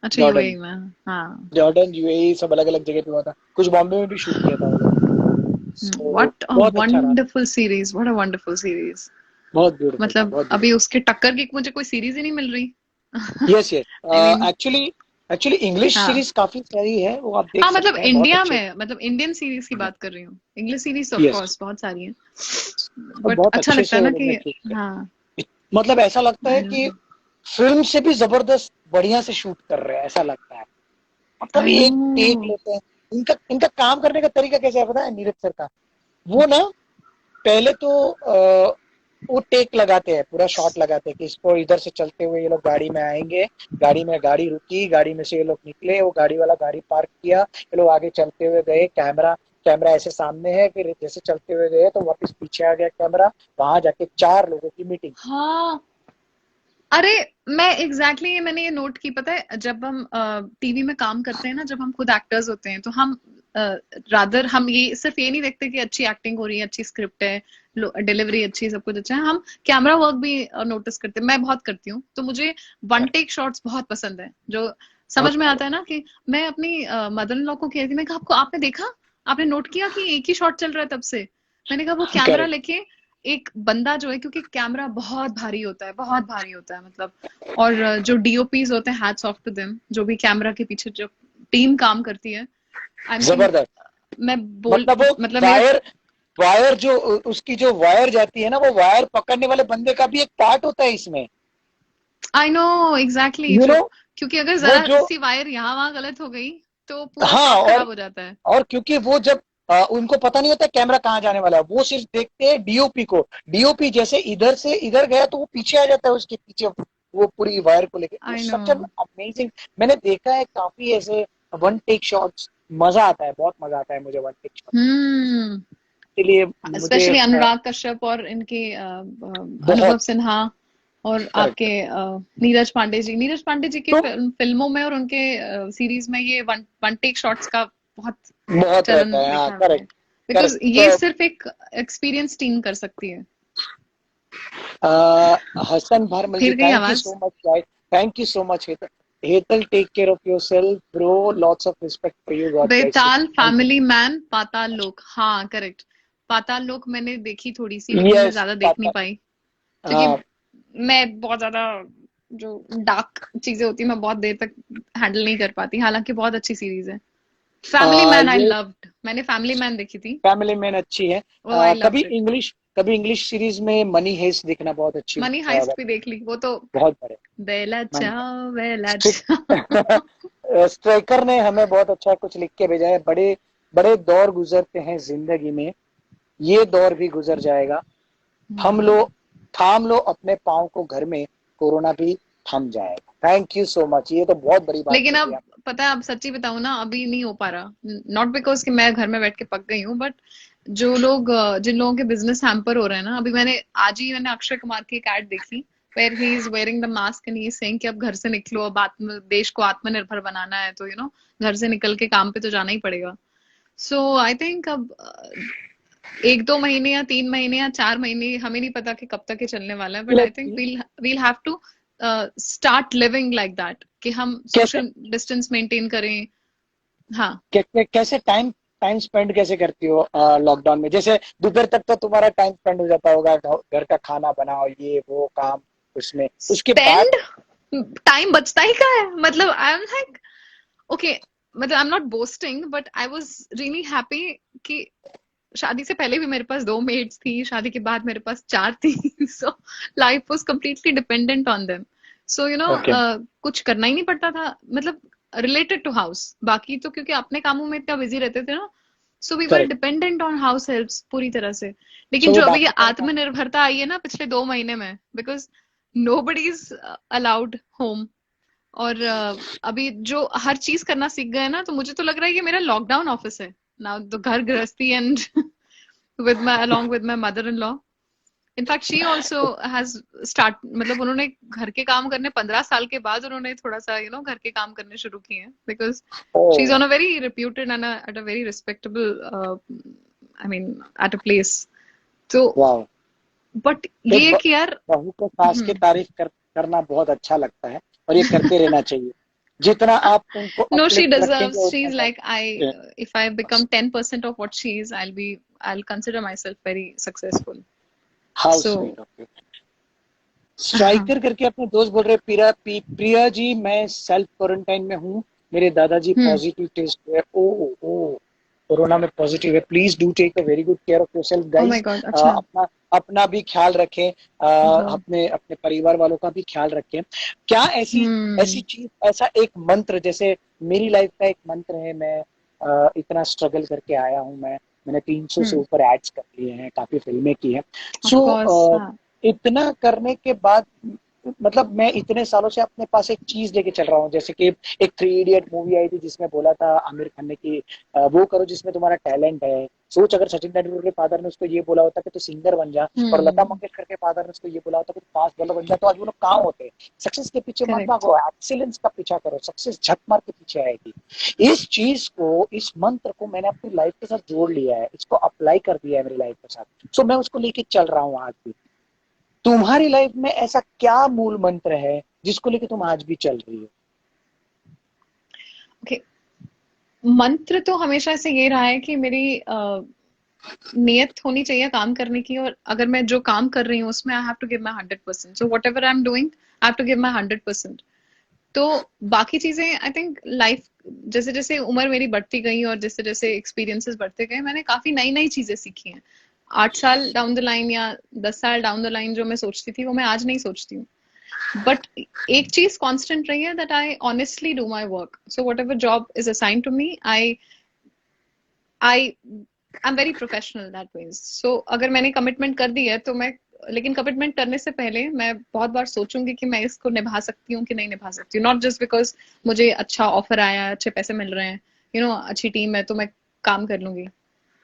S2: अच्छा
S3: जॉर्डन
S2: यूएई में। हाँ।
S3: जॉर्डन यूएई सब अलग अलग जगह पे हुआ था, कुछ बॉम्बे में भी शूट किया था वो लोगों ने। सो
S2: व्हाट अ
S3: बहुत अच्छा रहा,
S2: wonderful series, what a wonderful series.
S3: बहुत ब्यूटीफुल था,
S2: मतलब
S3: बहुत
S2: अभी
S3: ब्यूटीफुल।
S2: उसके टक्कर की मुझे कोई सीरीज ही नहीं मिल रही।
S3: Yes yes,
S2: I mean
S3: actually actually English
S2: हाँ।
S3: सीरीज काफी सारी है, वो आप देख
S2: हाँ मतलब
S3: सकते हैं, बहुत
S2: इंडिया
S3: अच्छे।
S2: में, मतलब इंडियन सीरीज की बात कर रही हूँ। English series of
S3: yes,
S2: course बहुत सारी हैं,
S3: और
S2: बट
S3: बहुत
S2: अच्छा
S3: अच्छे
S2: लगता
S3: से
S2: है
S3: वो
S2: ना
S3: लोग
S2: कि
S3: ने शूट
S2: हाँ।
S3: किया, मतलब ऐसा लगता है
S2: आई
S3: कि
S2: नो।
S3: फिल्म से भी जबरदस्त बढ़िया से शूट कर रहे हैं, ऐसा लगता है। मतलब
S2: आई नो।
S3: एक टेक लेते हैं। इनका इनका काम करने का तरीका कैसा है पता है नीरज सर का? वो ना पहले तो वो टेक लगाते हैं, पूरा शॉट लगाते हैं कि इसको इधर से चलते हुए ये लोग गाड़ी में आएंगे, गाड़ी में गाड़ी रुकी, गाड़ी में से ये लोग निकले, वो गाड़ी वाला गाड़ी पार्क किया, ये लोग आगे चलते हुए गए, कैमरा कैमरा ऐसे सामने है, फिर जैसे चलते हुए गए तो वापस पीछे आ गया कैमरा, वहां जाके 4 लोगों की मीटिंग।
S2: हाँ। अरे मैं मैंने ये नोट की, पता है जब हम टीवी में काम करते हैं ना, जब हम खुद एक्टर्स होते हैं तो हम रादर हम ये सिर्फ ये नहीं देखते कि अच्छी एक्टिंग हो रही है, अच्छी स्क्रिप्ट है, डिलीवरी अच्छी है, सब कुछ अच्छा है, हम कैमरा वर्क भी नोटिस करते हैं। मैं बहुत करती हूँ, तो मुझे वन टेक शॉट्स बहुत पसंद है, जो समझ में आता है ना कि मैं अपनी मदर इन लॉ को कह रही थी, मैं कहा आपको आपने देखा, आपने नोट किया कि एक ही शॉट चल रहा है तब से? मैंने कहा वो कैमरा
S3: करेक्ट,
S2: लेके एक बंदा जो है, क्योंकि कैमरा बहुत भारी होता है, बहुत भारी होता है मतलब। और जो डीओपीज होते हैं, हैट्स ऑफ टू देम, जो भी कैमरा के पीछे जो टीम काम करती है। आई मीन
S3: जबरदस्त।
S2: मैं बोल
S3: मतलब वो
S2: मतलब मेरे
S3: वायर वायर जो उसकी जो वायर जाती है ना, वो वायर पकड़ने वाले बंदे का भी एक पार्ट होता है इसमें,
S2: आई नो एग्जैक्टली
S3: यू
S2: जो,
S3: नो।
S2: क्योंकि अगर
S3: वो
S2: जरा
S3: जो,
S2: सी वायर यहाँ वहां गलत हो गई तो पूरा
S3: हाँ,
S2: शॉट खराब हो जाता है।
S3: और क्योंकि वो जब उनको पता नहीं होता कैमरा कहाँ जाने वाला है, वो सिर्फ देखते हैं डीओपी को, डीओपी जैसे इधर से इधर गया तो वो पीछे आ जाता है उसके पीछे, वो पूरी वायर को लेके, वो
S2: I know.
S3: Such an amazing. मैंने देखा है काफी ऐसे वन टेक शॉट्स, मजा आता है, बहुत मजा आता है मुझे वन टेक शॉट,
S2: हम्म।
S3: इसलिए मुझे
S2: स्पेशली अनुराग कश्यप और इनके अनुभव
S3: बहुत
S2: सिन्हा और
S3: करेक्ट।
S2: आपके नीरज पांडे जी की
S3: तो
S2: फिल्मों में और उनके सीरीज में ये वन वन टेक शॉट्स का बहुत
S3: बहुत रहता
S2: चलन
S3: है, हाँ,
S2: देखा है मैंने,
S3: करेक्ट
S2: बिकॉज ये
S3: करेक्ट।
S2: सिर्फ एक एक्सपीरियंस टीम कर सकती है।
S3: हसन भरमल जी,
S2: फिर गई
S3: थैंक यू
S2: आवाज।
S3: So much guys, thank you so much Hetal. Hetal, take care of yourself bro, lots of respect for you, god bless you,
S2: Betaal,
S3: thank
S2: family man, Paatal Lok, हाँ करेक्ट। पाताल लोक मैंने देखी थोड़ी सी,
S3: यू।
S2: लेकिन मैं
S3: यस
S2: ज्यादा देख नहीं
S3: पापा।
S2: पाई क्योंकि
S3: हाँ,
S2: मैं बहुत ज्यादा जो डार्क चीजें होती है मैं बहुत देर तक हैंडल नहीं कर पाती, हालांकि बहुत अच्छी सीरीज है। फैमिली मैन आई
S3: ये
S2: लव्ड, मैंने फैमिली मैन देखी थी।
S3: फैमिली मैन अच्छी है।
S2: ओ आई
S3: कभी
S2: लव्ड इट।
S3: इंग्लिश, कभी इंग्लिश सीरीज में मनी हेस्ट देखना बहुत अच्छी,
S2: मनी हाइस्ट भी देख ली वो तो।
S3: बहुत बड़े
S2: बेला
S3: मन
S2: चाओ बेला
S3: स्ट्रिक
S2: चाओ।
S3: स्ट्राइकर ने हमें बहुत अच्छा कुछ लिख के भेजा है, बड़े बड़े दौर गुजरते हैं जिंदगी में, ये दौर भी गुजर जाएगा, हम लो, थाम लो अपने पाँव को घर में, कोरोना भी थम जाएगा। थैंक यू सो मच, ये तो बहुत बड़ी बात
S2: लेकिन
S3: बोली
S2: अब
S3: आप।
S2: पता है, अब सच्ची बताऊं ना, अभी नहीं हो पा रहा, नॉट बिकॉज कि मैं घर में बैठ के पक गई हूँ, बट जो लोग जिन लोगों के बिजनेस हैम्पर हो रहे हैं ना, अभी मैंने अक्षय कुमार की एक एड देखी where he is wearing the mask and he is saying कि अब घर से निकलो, अब देश को आत्मनिर्भर बनाना है तो घर से निकल के काम पे तो जाना ही पड़ेगा। सो आई थिंक अब एक दो महीने या 3 महीने या 4 महीने, हमें नहीं पता कि कब तक ये चलने वाला है, but I
S3: Let's
S2: think
S3: see,
S2: we'll have to start living like that कि हम
S3: कैसे
S2: सोशल डिस्टेंस मेंटेन करें। हाँ।
S3: कैसे टाइम टाइम स्पेंड कैसे करती हो लॉकडाउन में? जैसे दोपहर तक तो तुम्हारा टाइम स्पेंड हो जाता होगा, घर का खाना बनाओ, ये वो काम, उसमें उसके बाद।
S2: स्पेंड टाइम बचता ही कहाँ है, मतलब आई एम लाइक ओके, मतलब I am not boasting but I was really happy कि शादी से पहले भी मेरे पास 2 मेड्स थी, शादी के बाद मेरे पास 4 थी। So life was completely dependent on them. So
S3: okay,
S2: कुछ करना ही नहीं पड़ता था, मतलब रिलेटेड टू हाउस, बाकी तो क्योंकि अपने कामों में इतना बिजी रहते थे ना, so we were
S3: correct.
S2: Dependent on house helps पूरी तरह से। लेकिन
S3: सो वो
S2: जो अभी ये
S3: बाकी सारे काम,
S2: आत्मनिर्भरता आई है ना पिछले 2 महीने में, because nobody is allowed home, और अभी जो हर चीज करना सीख गए ना, तो मुझे तो लग रहा है ये मेरा लॉकडाउन ऑफिस है नाउ, तो घर गृहस्थी and with my along with my mother-in-law. In fact, she also has start, मतलब उन्होंने घर के काम करने 15 साल के बाद उन्होंने थोड़ा सा घर के काम करने शुरू किए हैं, because
S3: O
S2: she's on a very reputed and at a very respectable I mean at a place. तो
S3: वाह,
S2: but
S3: एक
S2: ये कि यार
S3: बहू को सास की तारीफ करना बहुत अच्छा लगता है, और ये करते रहना चाहिए, जितना आप उनको
S2: no, she
S3: अपलिफ्ट रखेंगे
S2: deserves,
S3: उतना
S2: she's like I
S3: ज्यादा।
S2: if I become 10% of what she is, I'll consider myself very successful.
S3: How
S2: So
S3: sweet of you. Striker करके अपने दोस्त बोल रहे, प्रिया जी मैं सेल्फ क्वारंटाइन में हूँ, मेरे दादाजी
S2: हम्म
S3: पॉजिटिव टेस्ट हुए, ओ ओ कोरोना में पॉजिटिव है, please do take a very good care of yourself
S2: oh my
S3: guys.
S2: god, अच्छा।
S3: अपना अपना भी ख्याल रखें,
S2: ओहो।
S3: अपने अपने परिवार वालों का भी ख्याल रखें। क्या ऐसी ऐसी चीज, ऐसा एक मंत्र, जैसे मेरी लाइफ का एक मंत्र है, मैं इतना स्ट्रगल करके आया हूँ, मैंने 300 से
S2: हम्म
S3: ऊपर एड्स कर लिए हैं, काफी फिल्में की हैं।
S2: ऑफ
S3: सो
S2: कोर्स, हाँ।
S3: इतना करने के बाद, मतलब मैं इतने सालों से अपने पास एक चीज लेके चल रहा हूँ, जैसे कि एक थ्री इडियट मूवी आई थी जिसमें बोला था आमिर खान ने कि वो करो जिसमें तुम्हारा टैलेंट है। सोच, अगर सचिन तेंदुलकर के फादर ने उसको ये बोला होता कि तू सिंगर बन जा, और लता
S2: हम्म
S3: मंगेशकर के फादर ने उसको ये बोला होता कि तू फास्ट बॉलर बन जा, तो आज वो लोग कहाँ होते। सक्सेस के पीछे मत
S2: करेक्ट।
S3: भागो, एक्सीलेंस का पीछा करो, सक्सेस झक मार के पीछे आएगी। इस चीज को, इस मंत्र को मैंने अपनी लाइफ के साथ जोड़ लिया है, इसको अप्लाई कर दिया है मेरी लाइफ के साथ, सो मैं उसको लेके चल रहा हूँ आज भी। तुम्हारी लाइफ में ऐसा क्या मूल मंत्र है जिसको लेके तुम आज भी चल रही हो?
S2: ओके, मंत्र तो हमेशा से ये रहा है कि मेरी नियत होनी चाहिए काम करने की, और अगर मैं जो काम कर रही हूँ उसमें I have to give my 100%, so whatever I am doing I have to give my 100%। तो बाकी चीजें आई थिंक लाइफ, जैसे जैसे उम्र मेरी बढ़ती गई और जैसे जैसे एक्सपीरियंसेस बढ़ते गए, मैंने काफी नई नई चीजें सीखी हैं। 8 साल डाउन द लाइन या 10 साल डाउन द लाइन जो मैं सोचती थी वो मैं आज नहीं सोचती हूँ. बट एक चीज कांस्टेंट रही है that I honestly do my work. So whatever job is assigned to me, I am very professional that means. So अगर मैंने कमिटमेंट कर दी है तो मैं, लेकिन कमिटमेंट करने से पहले मैं बहुत बार सोचूंगी कि मैं इसको निभा सकती हूँ कि नहीं निभा सकती हूँ. नॉट जस्ट बिकॉज मुझे अच्छा ऑफर आया है, अच्छे पैसे मिल रहे हैं, अच्छी टीम है तो मैं काम कर लूंगी.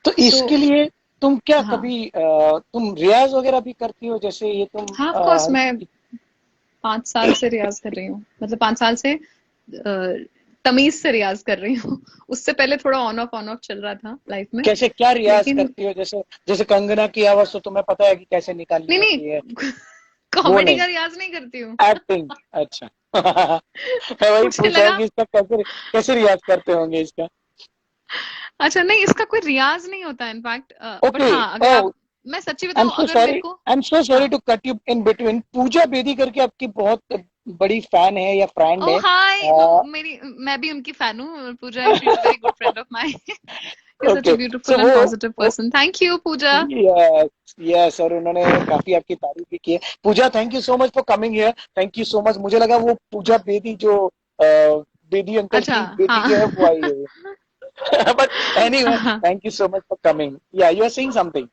S3: तो इसके लिए तुम क्या
S2: हाँ.
S3: कभी तुम रियाज वगैरह भी करती हो, जैसे ये तुम
S2: हाँ ऑफ कोर्स. मैं 5 साल से रियाज कर रही हूँ, मतलब 5 साल से तमीज से रियाज कर रही हूँ. उससे पहले थोड़ा ऑन ऑफ चल रहा था लाइफ में.
S3: कैसे क्या रियाज
S2: लेकिन
S3: करती हो? जैसे जैसे कंगना की आवाज तो तुम्हें पता है कि कैसे निकालनी
S2: नहीं
S3: होती है.
S2: कॉमेडी
S3: नहीं.
S2: का रियाज नहीं करती हूँ.
S3: एक्टिंग. अच्छा. मैं वही
S2: मुझे
S3: पूछ रहा हूँ
S2: लगा
S3: कि इसका कैसे कैसे रियाज करते होंगे इसका.
S2: अच्छा नहीं, इसका कोई रियाज नहीं होता इनफैक्ट. But
S3: okay.
S2: हाँ, अगर आप, मैं सच्ची
S3: आई एम
S2: बताऊं,
S3: सो
S2: अगर मेरे
S3: सॉरी,
S2: को,
S3: आई एम सो सॉरी
S2: हाँ.
S3: To cut you in between. Pooja Bedi करके आपकी बहुत बड़ी फैन है या फ्रेंड है.
S2: ओह हाय, नो मैं भी उनकी फैन हूँ. Pooja, she is very good friend of mine. You're such
S3: okay.
S2: a
S3: so
S2: beautiful and positive person. Thank you, Pooja.
S3: Yes yes, और उन्होंने काफी आपकी तारीफ भी की है. Pooja, thank you so much for coming here. Thank you so much. मुझे लगा वो पूजा बेदी जो बेदी अंकल
S2: अच्छा,
S3: की बेटी
S2: हाँ.
S3: जो है वो आई है. But anyway, thank you so much for coming. या यू आर सेइंग समथिंग.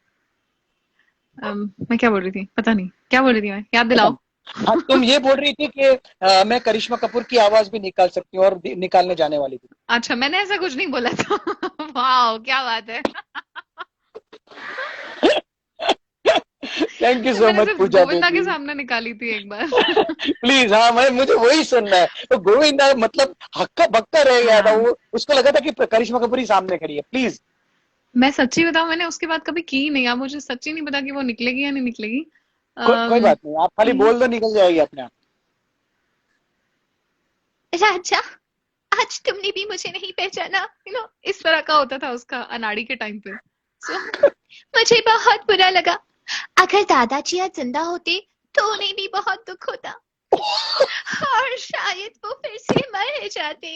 S2: मैं क्या बोल रही थी, पता नहीं क्या बोल रही थी, मैं याद दिलाओ.
S3: हाँ, तुम ये बोल रही थी कि मैं करिश्मा कपूर की आवाज भी निकाल सकती हूँ और निकालने जाने वाली थी.
S2: अच्छा, मैंने ऐसा कुछ नहीं बोला था. वाह, क्या बात है.
S3: थैंक यू सो
S2: मैंने
S3: मच
S2: सिर्फ
S3: पूजा
S2: गोविंदा के
S3: बेदी.
S2: सामने निकाली थी एक बार.
S3: प्लीज. हाँ, मैं मुझे वही सुनना है. तो गोविंदा मतलब हक्का बक्का रह गया था
S2: हाँ.
S3: वो. उसको लगा था कि करिश्मा कपूर ही सामने खड़ी है. प्लीज.
S2: मैं सच्ची बताऊं, मैंने उसके बाद कभी की नहीं. अब मुझे सच्ची नहीं पता कि वो निकलेगी या नहीं निकलेगी.
S3: कोई बात नहीं, आप खाली बोल दो, निकल जाएगी अपने आप.
S2: राजा, आज तुमने भी मुझे नहीं पहचाना. इस तरह का होता था उसका अनाड़ी के टाइम पे. So, मुझे बहुत बुरा लगा. अगर दादाजी आज जिंदा होते तो उन्हें भी बहुत दुख होता और शायद वो फिर से मर जाते.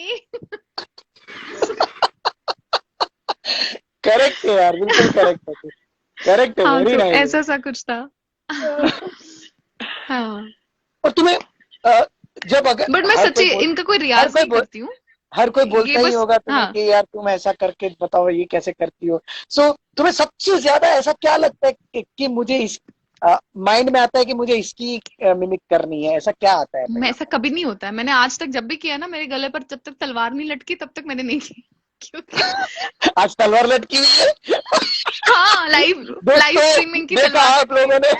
S3: करेक्ट है यार, बिल्कुल करेक्ट है. करेक्ट है.
S2: हाँ,
S3: वेरी
S2: तो
S3: नाइस.
S2: ऐसा सा कुछ था. हाँ.
S3: और तुम्हें जब अगर
S2: बट मैं सच्ची इनका कोई रियाज नहीं करती हूँ.
S3: हर कोई बोलता
S2: ये
S3: ही
S2: बस,
S3: होगा तुम्हें
S2: हाँ.
S3: कि यार तुम ऐसा करके बताओ, ये कैसे करती हो. सो तुम्हें सबसे ज्यादा ऐसा क्या लगता है कि मुझे इस माइंड में आता है कि मुझे इसकी मिमिक करनी है? ऐसा क्या आता है
S2: मैं,
S3: पहले?
S2: ऐसा कभी नहीं होता है. मैंने आज तक जब भी किया ना, मेरे गले पर जब तक तलवार नहीं लटकी तब तक मैंने नहीं की. क्योंकि
S3: आज तलवार लटकी हुई है.
S2: हाँ, लाइव स्ट्रीमिंग की
S3: देखा
S2: तलवार.
S3: आप लोगों ने.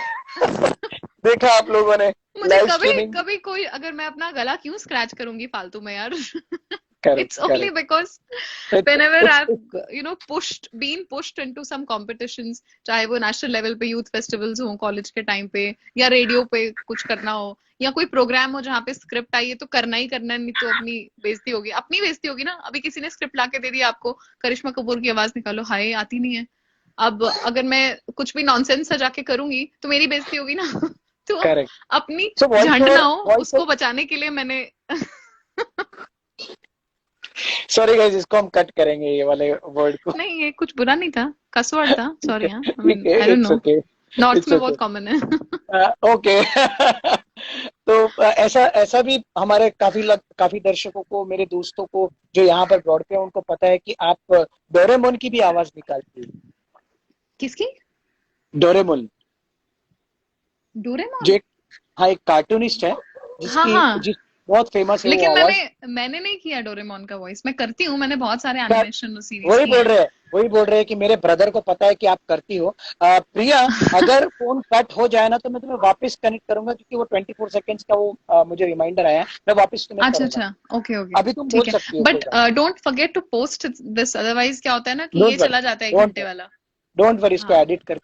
S3: देखा आप लोगों ने
S2: मुझे
S3: लाइव
S2: कभी
S3: स्ट्रीमिंग.
S2: कभी कोई, अगर मैं अपना गला क्यों स्क्रैच करूंगी फालतू में यार.
S3: Correct.
S2: It's only because whenever I've been pushed into some competitions, चाहे वो नेशनल लेवल पे यूथ फेस्टिवल्स हो कॉलेज के टाइम पे, या रेडियो पे कुछ करना हो, या कोई प्रोग्राम हो जहाँ पे स्क्रिप्ट आई है तो करना ही करना है, नहीं तो अपनी बेइज्जती होगी. अपनी बेइज्जती होगी ना. अभी किसी ने स्क्रिप्ट लाके दे दिया आपको, करिश्मा कपूर की आवाज निकालो, हाय आती नहीं है. अब अगर मैं कुछ भी नॉनसेंस सजा के करूंगी तो मेरी बेइज्जती होगी ना. तो
S3: करेक्ट.
S2: अपनी
S3: So
S2: झंड ना हो उसको बचाने के लिए मैंने.
S3: सॉरी गाइस, इसको हम कट करेंगे, ये वाले वर्ड को.
S2: नहीं, ये कुछ बुरा नहीं था, कस वर्ड था. सॉरी. हाँ,
S3: ठीक है.
S2: I don't
S3: it's
S2: know,
S3: okay.
S2: North में बहुत कॉमन है.
S3: ओके. तो ऐसा ऐसा भी हमारे काफी दर्शकों को, मेरे दोस्तों को जो यहाँ पर दौड़ते हैं, उनको पता है कि आप डोरेमोन की भी आवाज निकालती है.
S2: किसकी?
S3: डोरेमोन.
S2: डोरेमोन.
S3: जो एक कार्टूनिस्ट है जिसकी
S2: हाँ.
S3: जिस बहुत फेमस है
S2: लेकिन
S3: वो आवाज.
S2: मैंने नहीं किया डोरेमोन का वॉइस. मैं करती हूँ, मैंने बहुत सारे एनिमेशन सीरीज
S3: वही
S2: किए हैं.
S3: वही बोल रहे हैं कि मेरे ब्रदर को पता है कि आप करती हो. प्रिया, अगर फोन कट हो जाए ना तो मैं तुम्हें वापस कनेक्ट करूंगा, क्योंकि वो 24 सेकंड्स का वो मुझे रिमाइंडर आया है. मैं वापस तुम्हें
S2: अच्छा
S3: करूंगा.
S2: अच्छा, ओके
S3: अभी तुम बोल
S2: ठीक है.
S3: सकती हो.
S2: But don't forget to post this, otherwise क्या होता है ना कि ये चला जाता है 1 घंटे वाला.
S3: डोंट वरी, इसको
S2: हाँ.
S3: एडिट करके